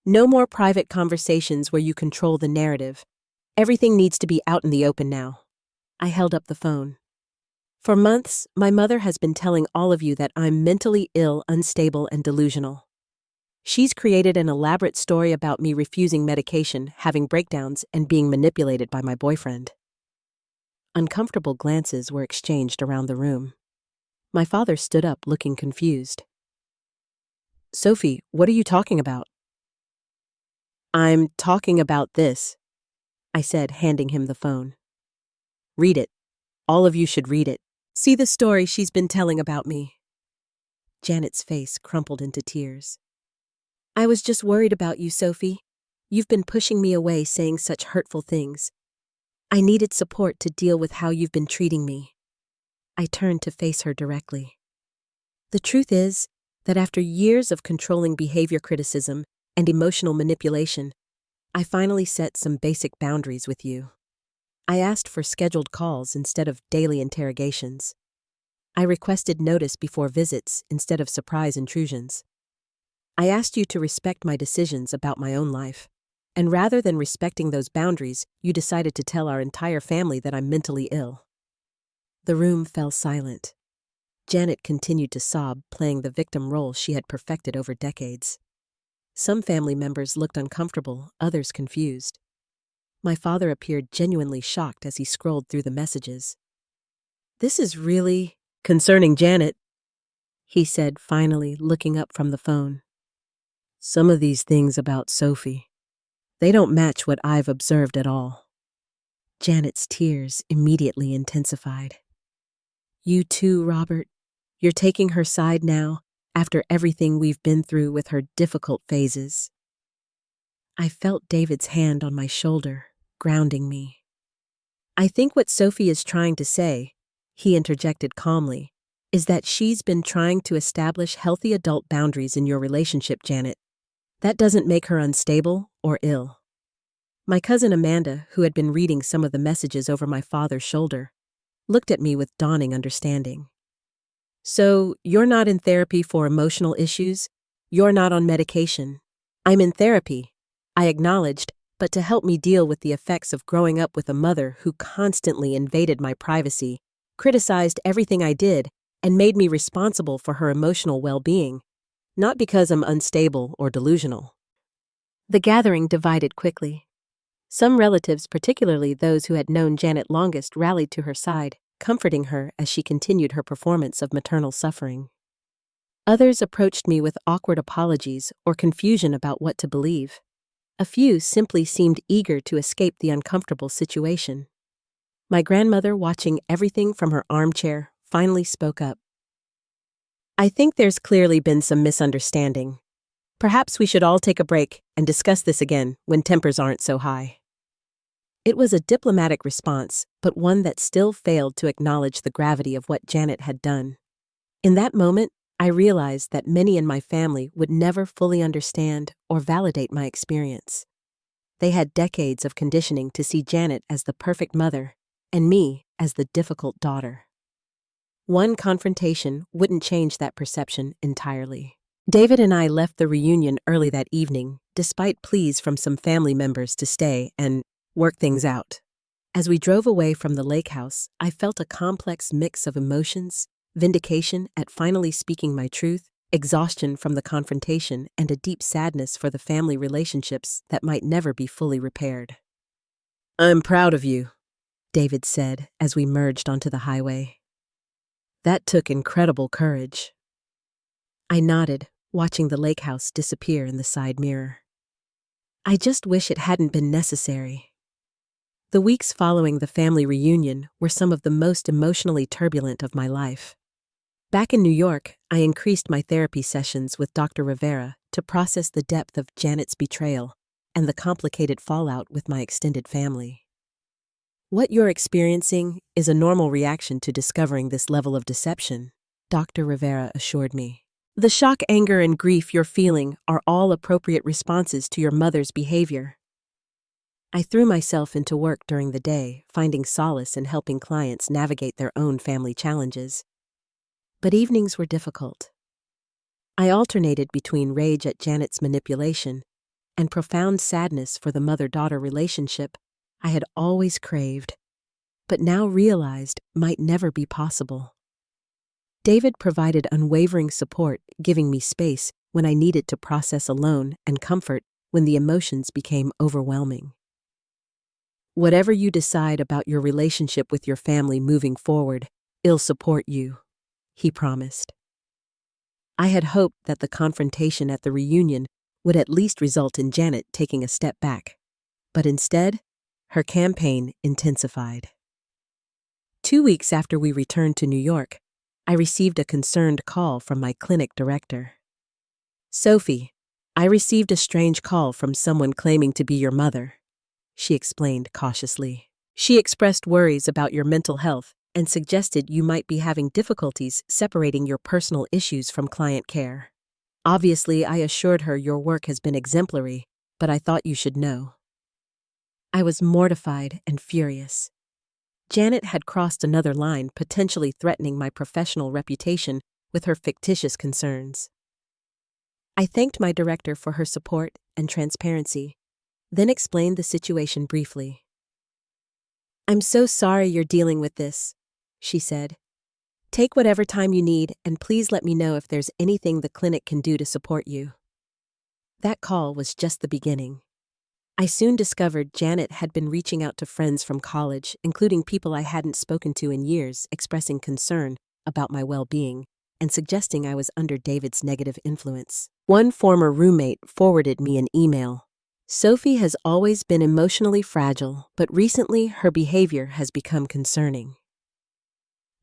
"No more private conversations where you control the narrative. Everything needs to be out in the open now." I held up the phone. "For months, my mother has been telling all of you that I'm mentally ill, unstable, and delusional. She's created an elaborate story about me refusing medication, having breakdowns, and being manipulated by my boyfriend." Uncomfortable glances were exchanged around the room. My father stood up, looking confused. "Sophie, what are you talking about?" "I'm talking about this," I said, handing him the phone. "Read it. All of you should read it. See the story she's been telling about me." Janet's face crumpled into tears. "I was just worried about you, Sophie. You've been pushing me away, saying such hurtful things. I needed support to deal with how you've been treating me." I turned to face her directly. "The truth is that after years of controlling behavior criticism and emotional manipulation, I finally set some basic boundaries with you. I asked for scheduled calls instead of daily interrogations. I requested notice before visits instead of surprise intrusions. I asked you to respect my decisions about my own life, and rather than respecting those boundaries, you decided to tell our entire family that I'm mentally ill." The room fell silent. Janet continued to sob, playing the victim role she had perfected over decades. Some family members looked uncomfortable, others confused. My father appeared genuinely shocked as he scrolled through the messages. "This is really concerning, Janet." he said, finally looking up from the phone. Some of these things about Sophie, they don't match what I've observed at all. Janet's tears immediately intensified. You too, Robert. You're taking her side now, after everything we've been through with her difficult phases. I felt David's hand on my shoulder, grounding me. I think what Sophie is trying to say, he interjected calmly, is that she's been trying to establish healthy adult boundaries in your relationship, Janet. That doesn't make her unstable or ill. My cousin Amanda, who had been reading some of the messages over my father's shoulder, looked at me with dawning understanding. So, you're not in therapy for emotional issues? You're not on medication? I'm in therapy, I acknowledged, but to help me deal with the effects of growing up with a mother who constantly invaded my privacy, criticized everything I did, and made me responsible for her emotional well-being, not because I'm unstable or delusional. The gathering divided quickly. Some relatives, particularly those who had known Janet longest, rallied to her side, comforting her as she continued her performance of maternal suffering. Others approached me with awkward apologies or confusion about what to believe. A few simply seemed eager to escape the uncomfortable situation. My grandmother, watching everything from her armchair, finally spoke up. I think there's clearly been some misunderstanding. Perhaps we should all take a break and discuss this again when tempers aren't so high. It was a diplomatic response, but one that still failed to acknowledge the gravity of what Janet had done. In that moment, I realized that many in my family would never fully understand or validate my experience. They had decades of conditioning to see Janet as the perfect mother and me as the difficult daughter. One confrontation wouldn't change that perception entirely. David and I left the reunion early that evening, despite pleas from some family members to stay and work things out. As we drove away from the lake house, I felt a complex mix of emotions, vindication at finally speaking my truth, exhaustion from the confrontation, and a deep sadness for the family relationships that might never be fully repaired. I'm proud of you, David said as we merged onto the highway. That took incredible courage. I nodded, watching the lake house disappear in the side mirror. I just wish it hadn't been necessary. The weeks following the family reunion were some of the most emotionally turbulent of my life. Back in New York, I increased my therapy sessions with Dr. Rivera to process the depth of Janet's betrayal and the complicated fallout with my extended family. What you're experiencing is a normal reaction to discovering this level of deception, Dr. Rivera assured me. The shock, anger, and grief you're feeling are all appropriate responses to your mother's behavior. I threw myself into work during the day, finding solace in helping clients navigate their own family challenges. But evenings were difficult. I alternated between rage at Janet's manipulation and profound sadness for the mother-daughter relationship I had always craved, but now realized might never be possible. David provided unwavering support, giving me space when I needed to process alone and comfort when the emotions became overwhelming. Whatever you decide about your relationship with your family moving forward, I'll support you, he promised. I had hoped that the confrontation at the reunion would at least result in Janet taking a step back, but instead, her campaign intensified. 2 weeks after we returned to New York, I received a concerned call from my clinic director. Sophie, I received a strange call from someone claiming to be your mother, she explained cautiously. She expressed worries about your mental health and suggested you might be having difficulties separating your personal issues from client care. Obviously, I assured her your work has been exemplary, but I thought you should know. I was mortified and furious. Janet had crossed another line, potentially threatening my professional reputation with her fictitious concerns. I thanked my director for her support and transparency, then explained the situation briefly. I'm so sorry you're dealing with this, she said. Take whatever time you need and please let me know if there's anything the clinic can do to support you. That call was just the beginning. I soon discovered Janet had been reaching out to friends from college, including people I hadn't spoken to in years, expressing concern about my well-being, and suggesting I was under David's negative influence. One former roommate forwarded me an email. Sophie has always been emotionally fragile, but recently her behavior has become concerning.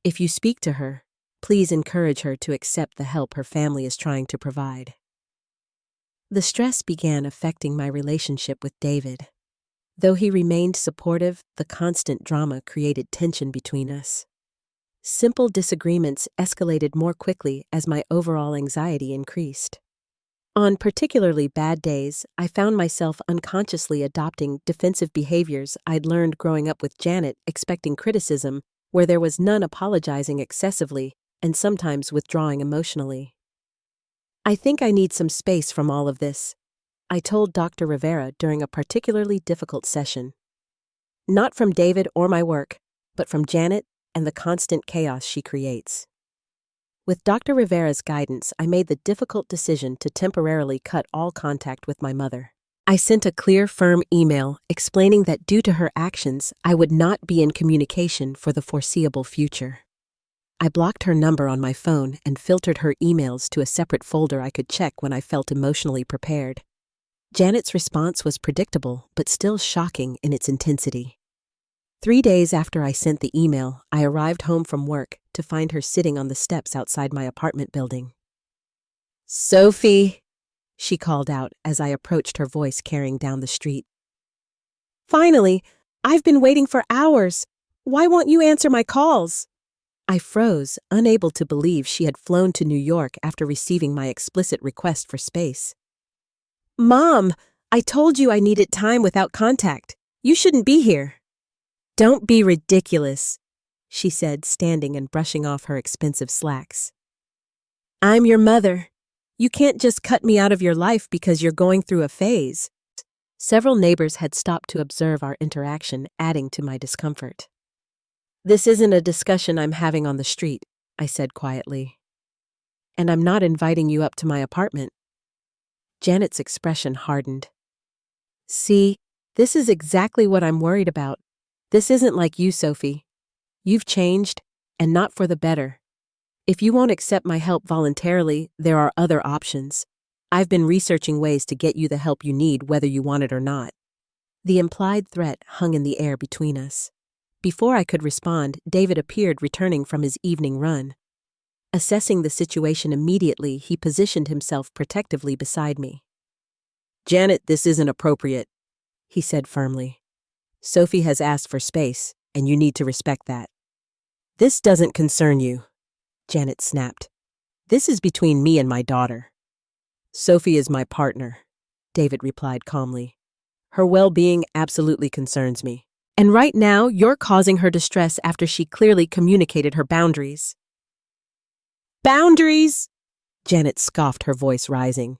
If you speak to her, please encourage her to accept the help her family is trying to provide. The stress began affecting my relationship with David. Though he remained supportive, the constant drama created tension between us. Simple disagreements escalated more quickly as my overall anxiety increased. On particularly bad days, I found myself unconsciously adopting defensive behaviors I'd learned growing up with Janet, expecting criticism where there was none, apologizing excessively, and sometimes withdrawing emotionally. I think I need some space from all of this, I told Dr. Rivera during a particularly difficult session. Not from David or my work, but from Janet and the constant chaos she creates. With Dr. Rivera's guidance, I made the difficult decision to temporarily cut all contact with my mother. I sent a clear, firm email explaining that due to her actions, I would not be in communication for the foreseeable future. I blocked her number on my phone and filtered her emails to a separate folder I could check when I felt emotionally prepared. Janet's response was predictable, but still shocking in its intensity. 3 days after I sent the email, I arrived home from work to find her sitting on the steps outside my apartment building. "Sophie," she called out as I approached, her voice carrying down the street. "Finally! I've been waiting for hours. Why won't you answer my calls?" I froze, unable to believe she had flown to New York after receiving my explicit request for space. "Mom, I told you I needed time without contact. You shouldn't be here." "Don't be ridiculous," she said, standing and brushing off her expensive slacks. "I'm your mother. You can't just cut me out of your life because you're going through a phase." Several neighbors had stopped to observe our interaction, adding to my discomfort. "This isn't a discussion I'm having on the street," I said quietly. "And I'm not inviting you up to my apartment." Janet's expression hardened. "See, this is exactly what I'm worried about. This isn't like you, Sophie. You've changed, and not for the better. If you won't accept my help voluntarily, there are other options. I've been researching ways to get you the help you need, whether you want it or not." The implied threat hung in the air between us. Before I could respond, David appeared, returning from his evening run. Assessing the situation immediately, he positioned himself protectively beside me. "Janet, this isn't appropriate," he said firmly. "Sophie has asked for space, and you need to respect that." "This doesn't concern you," Janet snapped. "This is between me and my daughter." "Sophie is my partner," David replied calmly. "Her well-being absolutely concerns me. And right now, you're causing her distress after she clearly communicated her boundaries." "Boundaries?" Janet scoffed, her voice rising.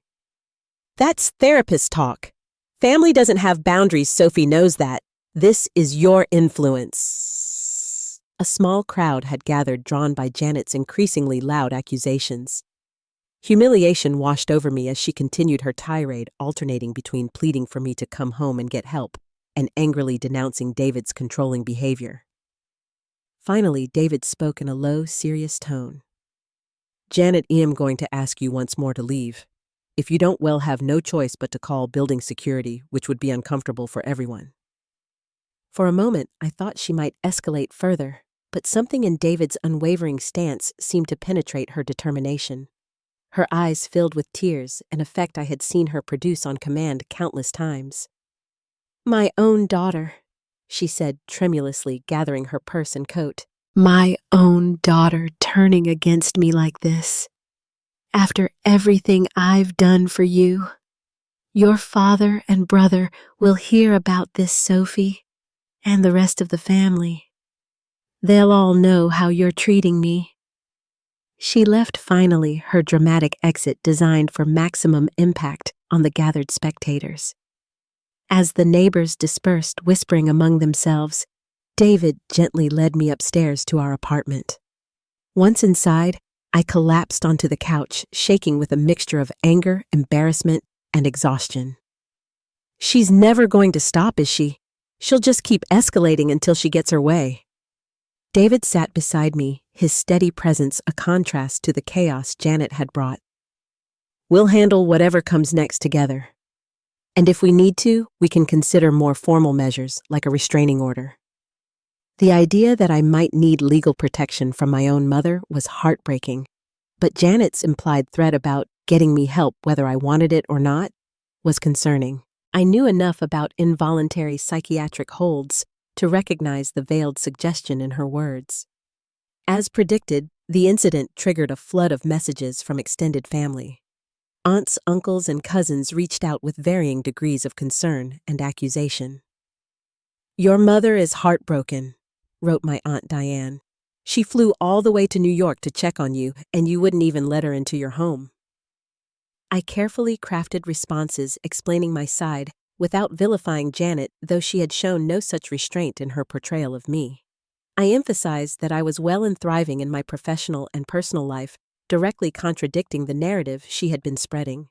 "That's therapist talk. Family doesn't have boundaries, Sophie knows that. This is your influence." A small crowd had gathered, drawn by Janet's increasingly loud accusations. Humiliation washed over me as she continued her tirade, alternating between pleading for me to come home and get help and angrily denouncing David's controlling behavior. Finally, David spoke in a low, serious tone. "Janet, I am going to ask you once more to leave. If you don't, we'll have no choice but to call building security, which would be uncomfortable for everyone." For a moment, I thought she might escalate further, but something in David's unwavering stance seemed to penetrate her determination. Her eyes filled with tears, an effect I had seen her produce on command countless times. "My own daughter," she said tremulously, gathering her purse and coat. "My own daughter turning against me like this. After everything I've done for you. Your father and brother will hear about this, Sophie, and the rest of the family. They'll all know how you're treating me." She left finally, her dramatic exit designed for maximum impact on the gathered spectators. As the neighbors dispersed, whispering among themselves, David gently led me upstairs to our apartment. Once inside, I collapsed onto the couch, shaking with a mixture of anger, embarrassment, and exhaustion. "She's never going to stop, is she? She'll just keep escalating until she gets her way." David sat beside me, his steady presence a contrast to the chaos Janet had brought. "We'll handle whatever comes next together. And if we need to, we can consider more formal measures, like a restraining order." The idea that I might need legal protection from my own mother was heartbreaking, but Janet's implied threat about getting me help whether I wanted it or not was concerning. I knew enough about involuntary psychiatric holds to recognize the veiled suggestion in her words. As predicted, the incident triggered a flood of messages from extended family. Aunts, uncles, and cousins reached out with varying degrees of concern and accusation. "Your mother is heartbroken," wrote my Aunt Diane. "She flew all the way to New York to check on you, and you wouldn't even let her into your home." I carefully crafted responses explaining my side without vilifying Janet, though she had shown no such restraint in her portrayal of me. I emphasized that I was well and thriving in my professional and personal life, directly contradicting the narrative she had been spreading.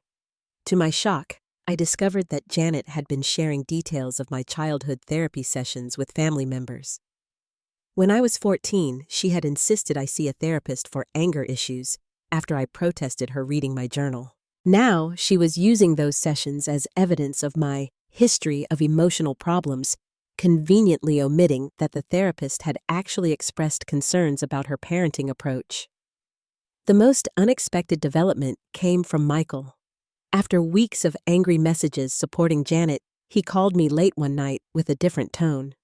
To my shock, I discovered that Janet had been sharing details of my childhood therapy sessions with family members. When I was 14, she had insisted I see a therapist for anger issues after I protested her reading my journal. Now, she was using those sessions as evidence of my history of emotional problems, conveniently omitting that the therapist had actually expressed concerns about her parenting approach. The most unexpected development came from Michael. After weeks of angry messages supporting Janet, he called me late one night with a different tone.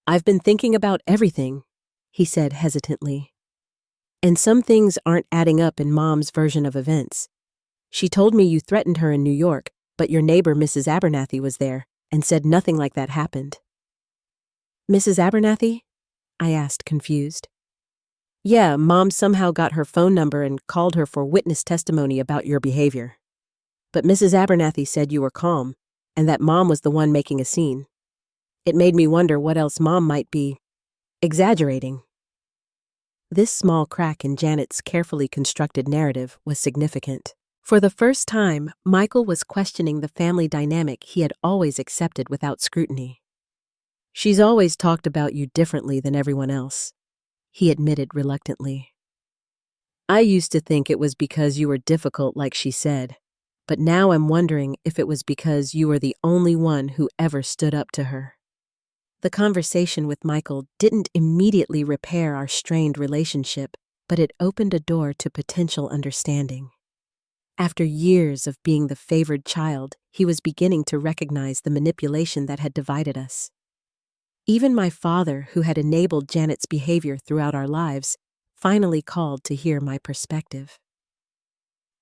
"I've been thinking about everything," he said hesitantly. "And some things aren't adding up in Mom's version of events. She told me you threatened her in New York, but your neighbor, Mrs. Abernathy, was there and said nothing like that happened." "Mrs. Abernathy?" I asked, confused. "Yeah, Mom somehow got her phone number and called her for witness testimony about your behavior. But Mrs. Abernathy said you were calm, and that Mom was the one making a scene. It made me wonder what else Mom might be exaggerating." This small crack in Janet's carefully constructed narrative was significant. For the first time, Michael was questioning the family dynamic he had always accepted without scrutiny. "She's always talked about you differently than everyone else," he admitted reluctantly. "I used to think it was because you were difficult like she said, but now I'm wondering if it was because you were the only one who ever stood up to her." The conversation with Michael didn't immediately repair our strained relationship, but it opened a door to potential understanding. After years of being the favored child, he was beginning to recognize the manipulation that had divided us. Even my father, who had enabled Janet's behavior throughout our lives, finally called to hear my perspective.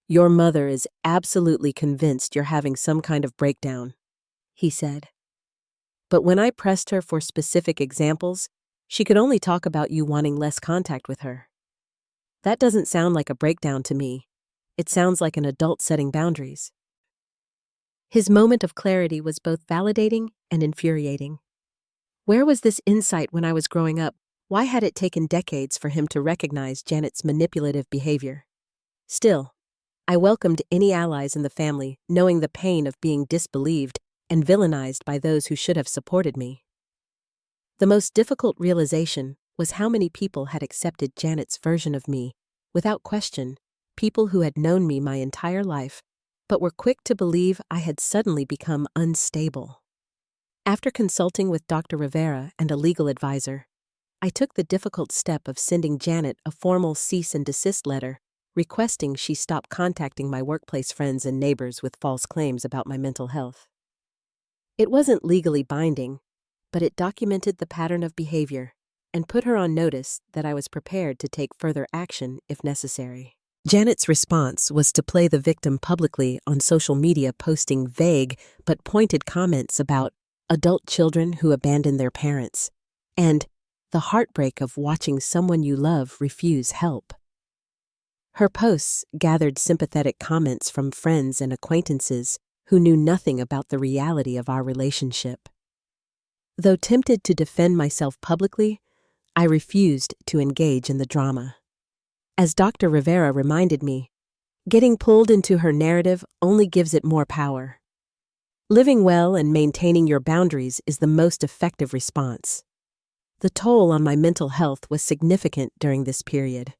"Your mother is absolutely convinced you're having some kind of breakdown," he said. "But when I pressed her for specific examples, she could only talk about you wanting less contact with her. That doesn't sound like a breakdown to me. It sounds like an adult setting boundaries." His moment of clarity was both validating and infuriating. Where was this insight when I was growing up? Why had it taken decades for him to recognize Janet's manipulative behavior? Still, I welcomed any allies in the family, knowing the pain of being disbelieved and villainized by those who should have supported me. The most difficult realization was how many people had accepted Janet's version of me, without question, people who had known me my entire life, but were quick to believe I had suddenly become unstable. After consulting with Dr. Rivera and a legal advisor, I took the difficult step of sending Janet a formal cease and desist letter, requesting she stop contacting my workplace friends and neighbors with false claims about my mental health. It wasn't legally binding, but it documented the pattern of behavior and put her on notice that I was prepared to take further action if necessary. Janet's response was to play the victim publicly on social media, posting vague but pointed comments about adult children who abandon their parents and the heartbreak of watching someone you love refuse help. Her posts gathered sympathetic comments from friends and acquaintances who knew nothing about the reality of our relationship. Though tempted to defend myself publicly, I refused to engage in the drama. As Dr. Rivera reminded me, getting pulled into her narrative only gives it more power. Living well and maintaining your boundaries is the most effective response. The toll on my mental health was significant during this period.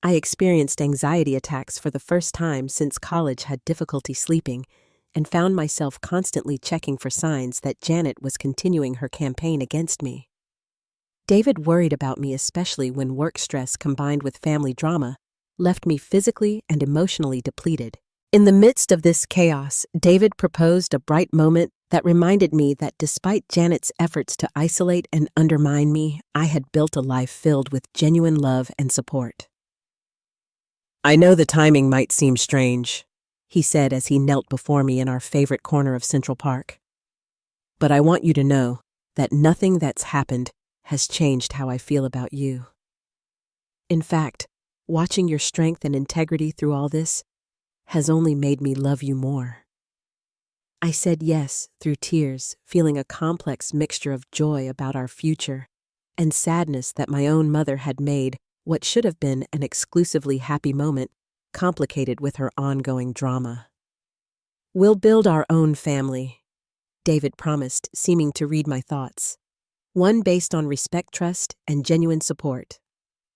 I experienced anxiety attacks for the first time since college, had difficulty sleeping, and found myself constantly checking for signs that Janet was continuing her campaign against me. David worried about me, especially when work stress combined with family drama left me physically and emotionally depleted. In the midst of this chaos, David proposed a bright moment that reminded me that despite Janet's efforts to isolate and undermine me, I had built a life filled with genuine love and support. "I know the timing might seem strange," he said as he knelt before me in our favorite corner of Central Park. "But I want you to know that nothing that's happened has changed how I feel about you. In fact, watching your strength and integrity through all this has only made me love you more." I said yes through tears, feeling a complex mixture of joy about our future and sadness that my own mother had made what should have been an exclusively happy moment complicated with her ongoing drama. "We'll build our own family," David promised, seeming to read my thoughts. "One based on respect, trust, and genuine support."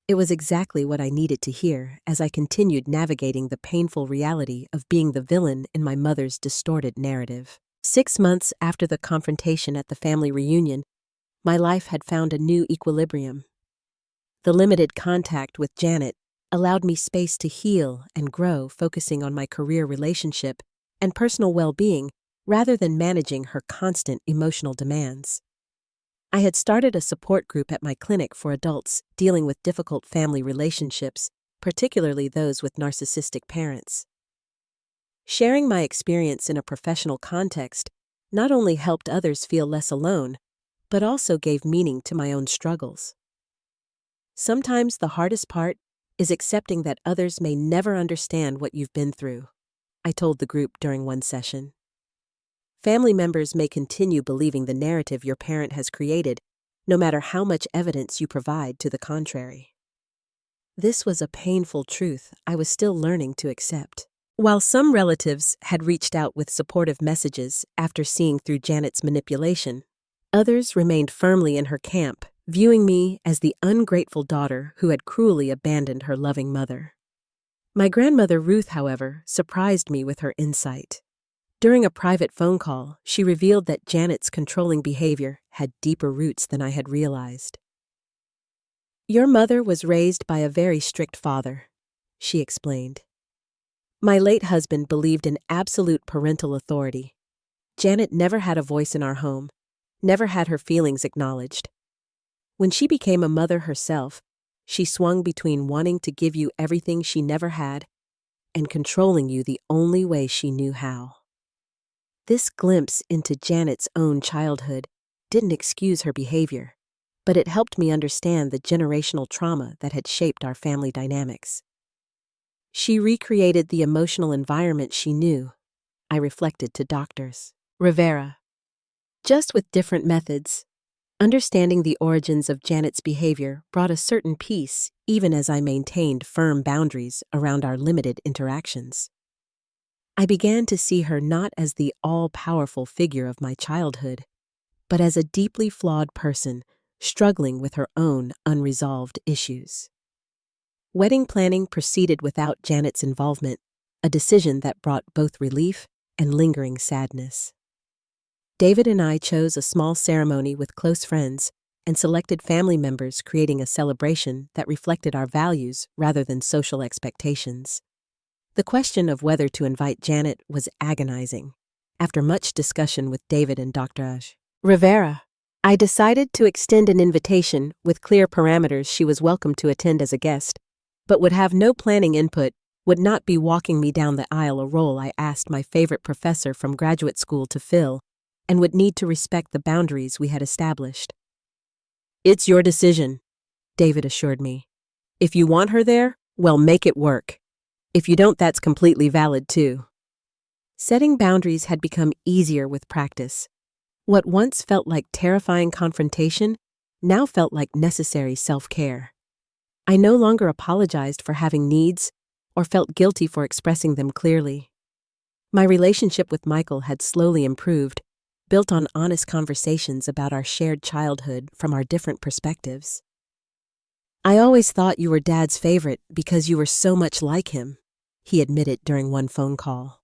It was exactly what I needed to hear as I continued navigating the painful reality of being the villain in my mother's distorted narrative. 6 months after the confrontation at the family reunion, my life had found a new equilibrium. The limited contact with Janet allowed me space to heal and grow, focusing on my career, relationship, and personal well-being rather than managing her constant emotional demands. I had started a support group at my clinic for adults dealing with difficult family relationships, particularly those with narcissistic parents. Sharing my experience in a professional context not only helped others feel less alone, but also gave meaning to my own struggles. Sometimes the hardest part is accepting that others may never understand what you've been through, I told the group during one session. Family members may continue believing the narrative your parent has created, no matter how much evidence you provide to the contrary. This was a painful truth I was still learning to accept. While some relatives had reached out with supportive messages after seeing through Janet's manipulation, others remained firmly in her camp, viewing me as the ungrateful daughter who had cruelly abandoned her loving mother. My grandmother Ruth, however, surprised me with her insight. During a private phone call, she revealed that Janet's controlling behavior had deeper roots than I had realized. "Your mother was raised by a very strict father," she explained. "My late husband believed in absolute parental authority. Janet never had a voice in our home, never had her feelings acknowledged. When she became a mother herself, she swung between wanting to give you everything she never had and controlling you the only way she knew how." This glimpse into Janet's own childhood didn't excuse her behavior, but it helped me understand the generational trauma that had shaped our family dynamics. She recreated the emotional environment she knew, I reflected to Doctors Rivera. Just with different methods. Understanding the origins of Janet's behavior brought a certain peace, even as I maintained firm boundaries around our limited interactions. I began to see her not as the all-powerful figure of my childhood, but as a deeply flawed person struggling with her own unresolved issues. Wedding planning proceeded without Janet's involvement, a decision that brought both relief and lingering sadness. David and I chose a small ceremony with close friends and selected family members, creating a celebration that reflected our values rather than social expectations. The question of whether to invite Janet was agonizing. After much discussion with David and Dr. Rivera, I decided to extend an invitation with clear parameters. She was welcome to attend as a guest, but would have no planning input, would not be walking me down the aisle, a role I asked my favorite professor from graduate school to fill, and would need to respect the boundaries we had established. "It's your decision," David assured me. "If you want her there, well, make it work. If you don't, that's completely valid too." Setting boundaries had become easier with practice. What once felt like terrifying confrontation now felt like necessary self-care. I no longer apologized for having needs or felt guilty for expressing them clearly. My relationship with Michael had slowly improved, built on honest conversations about our shared childhood from our different perspectives. "I always thought you were Dad's favorite because you were so much like him," he admitted during one phone call.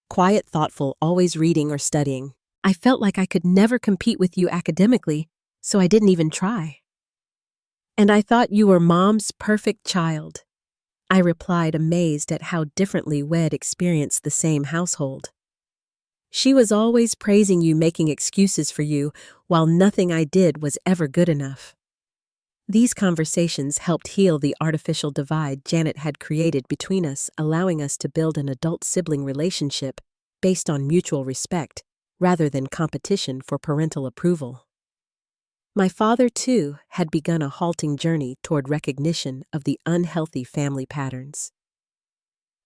"Quiet, thoughtful, always reading or studying. I felt like I could never compete with you academically, so I didn't even try. And I thought you were Mom's perfect child." I replied, amazed at how differently we'd experienced the same household. "She was always praising you, making excuses for you, while nothing I did was ever good enough." These conversations helped heal the artificial divide Janet had created between us, allowing us to build an adult-sibling relationship based on mutual respect rather than competition for parental approval. My father, too, had begun a halting journey toward recognition of the unhealthy family patterns.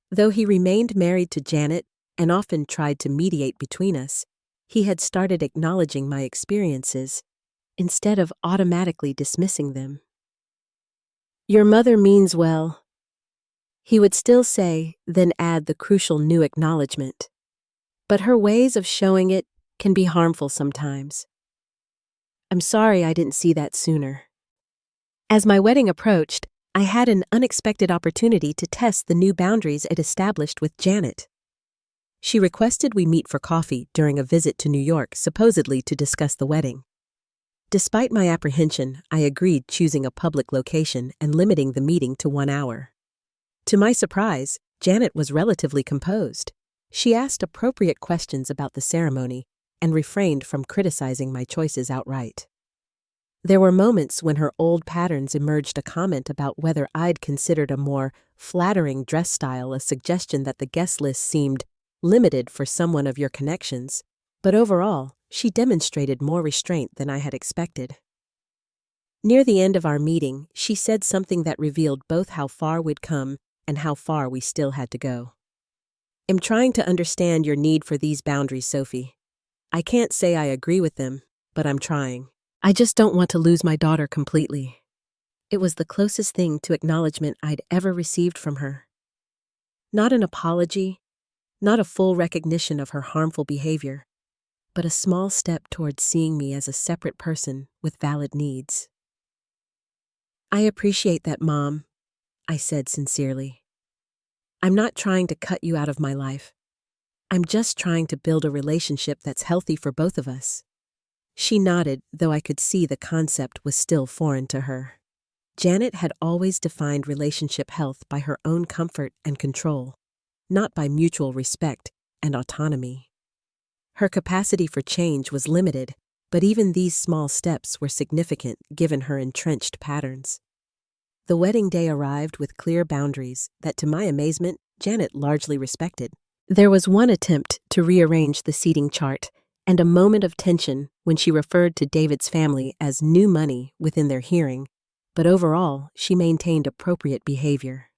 Though he remained married to Janet and often tried to mediate between us, he had started acknowledging my experiences instead of automatically dismissing them. "Your mother means well," he would still say, then add the crucial new acknowledgement. "But her ways of showing it can be harmful sometimes. I'm sorry I didn't see that sooner." As my wedding approached, I had an unexpected opportunity to test the new boundaries it established with Janet. She requested we meet for coffee during a visit to New York, supposedly to discuss the wedding. Despite my apprehension, I agreed, choosing a public location and limiting the meeting to 1 hour. To my surprise, Janet was relatively composed. She asked appropriate questions about the ceremony and refrained from criticizing my choices outright. There were moments when her old patterns emerged, a comment about whether I'd considered a more flattering dress style, a suggestion that the guest list seemed limited for someone of your connections, but overall, she demonstrated more restraint than I had expected. Near the end of our meeting, she said something that revealed both how far we'd come and how far we still had to go. "I'm trying to understand your need for these boundaries, Sophie. I can't say I agree with them, but I'm trying. I just don't want to lose my daughter completely." It was the closest thing to acknowledgement I'd ever received from her. Not an apology, not a full recognition of her harmful behavior, but a small step towards seeing me as a separate person with valid needs. "I appreciate that, Mom," I said sincerely. "I'm not trying to cut you out of my life. I'm just trying to build a relationship that's healthy for both of us." She nodded, though I could see the concept was still foreign to her. Janet had always defined relationship health by her own comfort and control, not by mutual respect and autonomy. Her capacity for change was limited, but even these small steps were significant given her entrenched patterns. The wedding day arrived with clear boundaries that, to my amazement, Janet largely respected. There was one attempt to rearrange the seating chart and a moment of tension when she referred to David's family as new money within their hearing, but overall, she maintained appropriate behavior.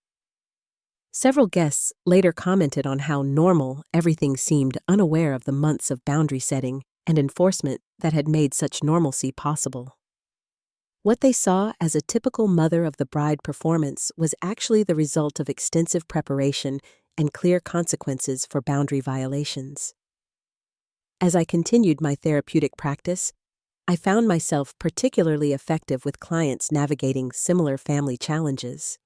Several guests later commented on how normal everything seemed, unaware of the months of boundary setting and enforcement that had made such normalcy possible. What they saw as a typical mother of the bride performance was actually the result of extensive preparation and clear consequences for boundary violations. As I continued my therapeutic practice, I found myself particularly effective with clients navigating similar family challenges.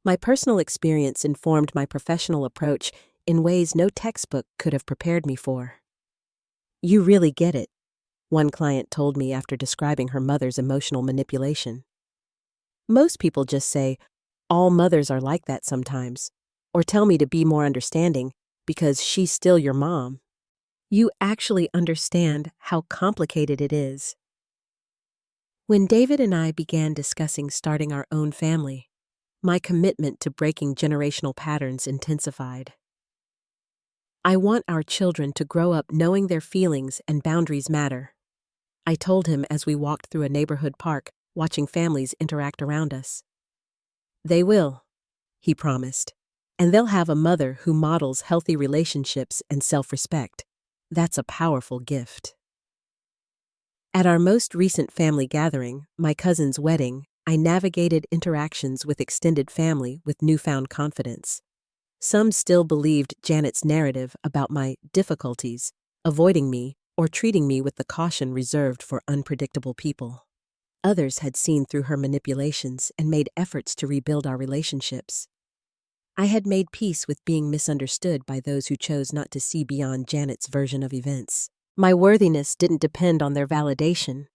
My personal experience informed my professional approach in ways no textbook could have prepared me for. "You really get it," one client told me after describing her mother's emotional manipulation. "Most people just say, 'All mothers are like that sometimes,' or tell me to be more understanding because she's still your mom. You actually understand how complicated it is." When David and I began discussing starting our own family, my commitment to breaking generational patterns intensified. "I want our children to grow up knowing their feelings and boundaries matter," I told him as we walked through a neighborhood park, watching families interact around us. "They will," he promised, "and they'll have a mother who models healthy relationships and self-respect. That's a powerful gift." At our most recent family gathering, my cousin's wedding, I navigated interactions with extended family with newfound confidence. Some still believed Janet's narrative about my difficulties, avoiding me, or treating me with the caution reserved for unpredictable people. Others had seen through her manipulations and made efforts to rebuild our relationships. I had made peace with being misunderstood by those who chose not to see beyond Janet's version of events. My worthiness didn't depend on their validation,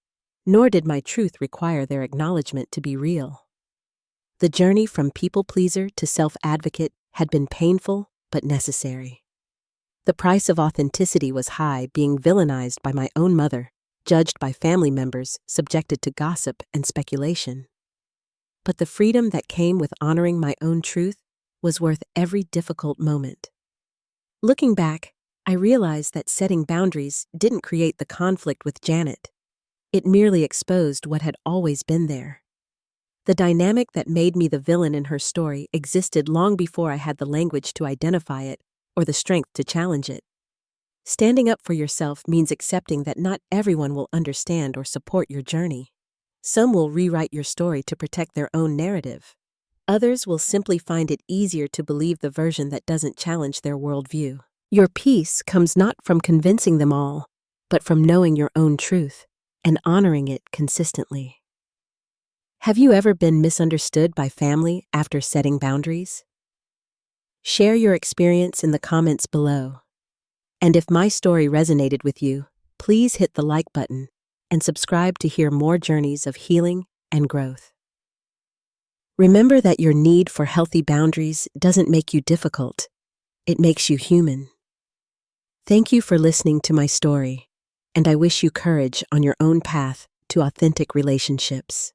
nor did my truth require their acknowledgement to be real. The journey from people-pleaser to self-advocate had been painful but necessary. The price of authenticity was high, being villainized by my own mother, judged by family members, subjected to gossip and speculation. But the freedom that came with honoring my own truth was worth every difficult moment. Looking back, I realized that setting boundaries didn't create the conflict with Janet. It merely exposed what had always been there. The dynamic that made me the villain in her story existed long before I had the language to identify it or the strength to challenge it. Standing up for yourself means accepting that not everyone will understand or support your journey. Some will rewrite your story to protect their own narrative. Others will simply find it easier to believe the version that doesn't challenge their worldview. Your peace comes not from convincing them all, but from knowing your own truth and honoring it consistently. Have you ever been misunderstood by family after setting boundaries? Share your experience in the comments below. And if my story resonated with you, please hit the like button and subscribe to hear more journeys of healing and growth. Remember that your need for healthy boundaries doesn't make you difficult. It makes you human. Thank you for listening to my story, and I wish you courage on your own path to authentic relationships.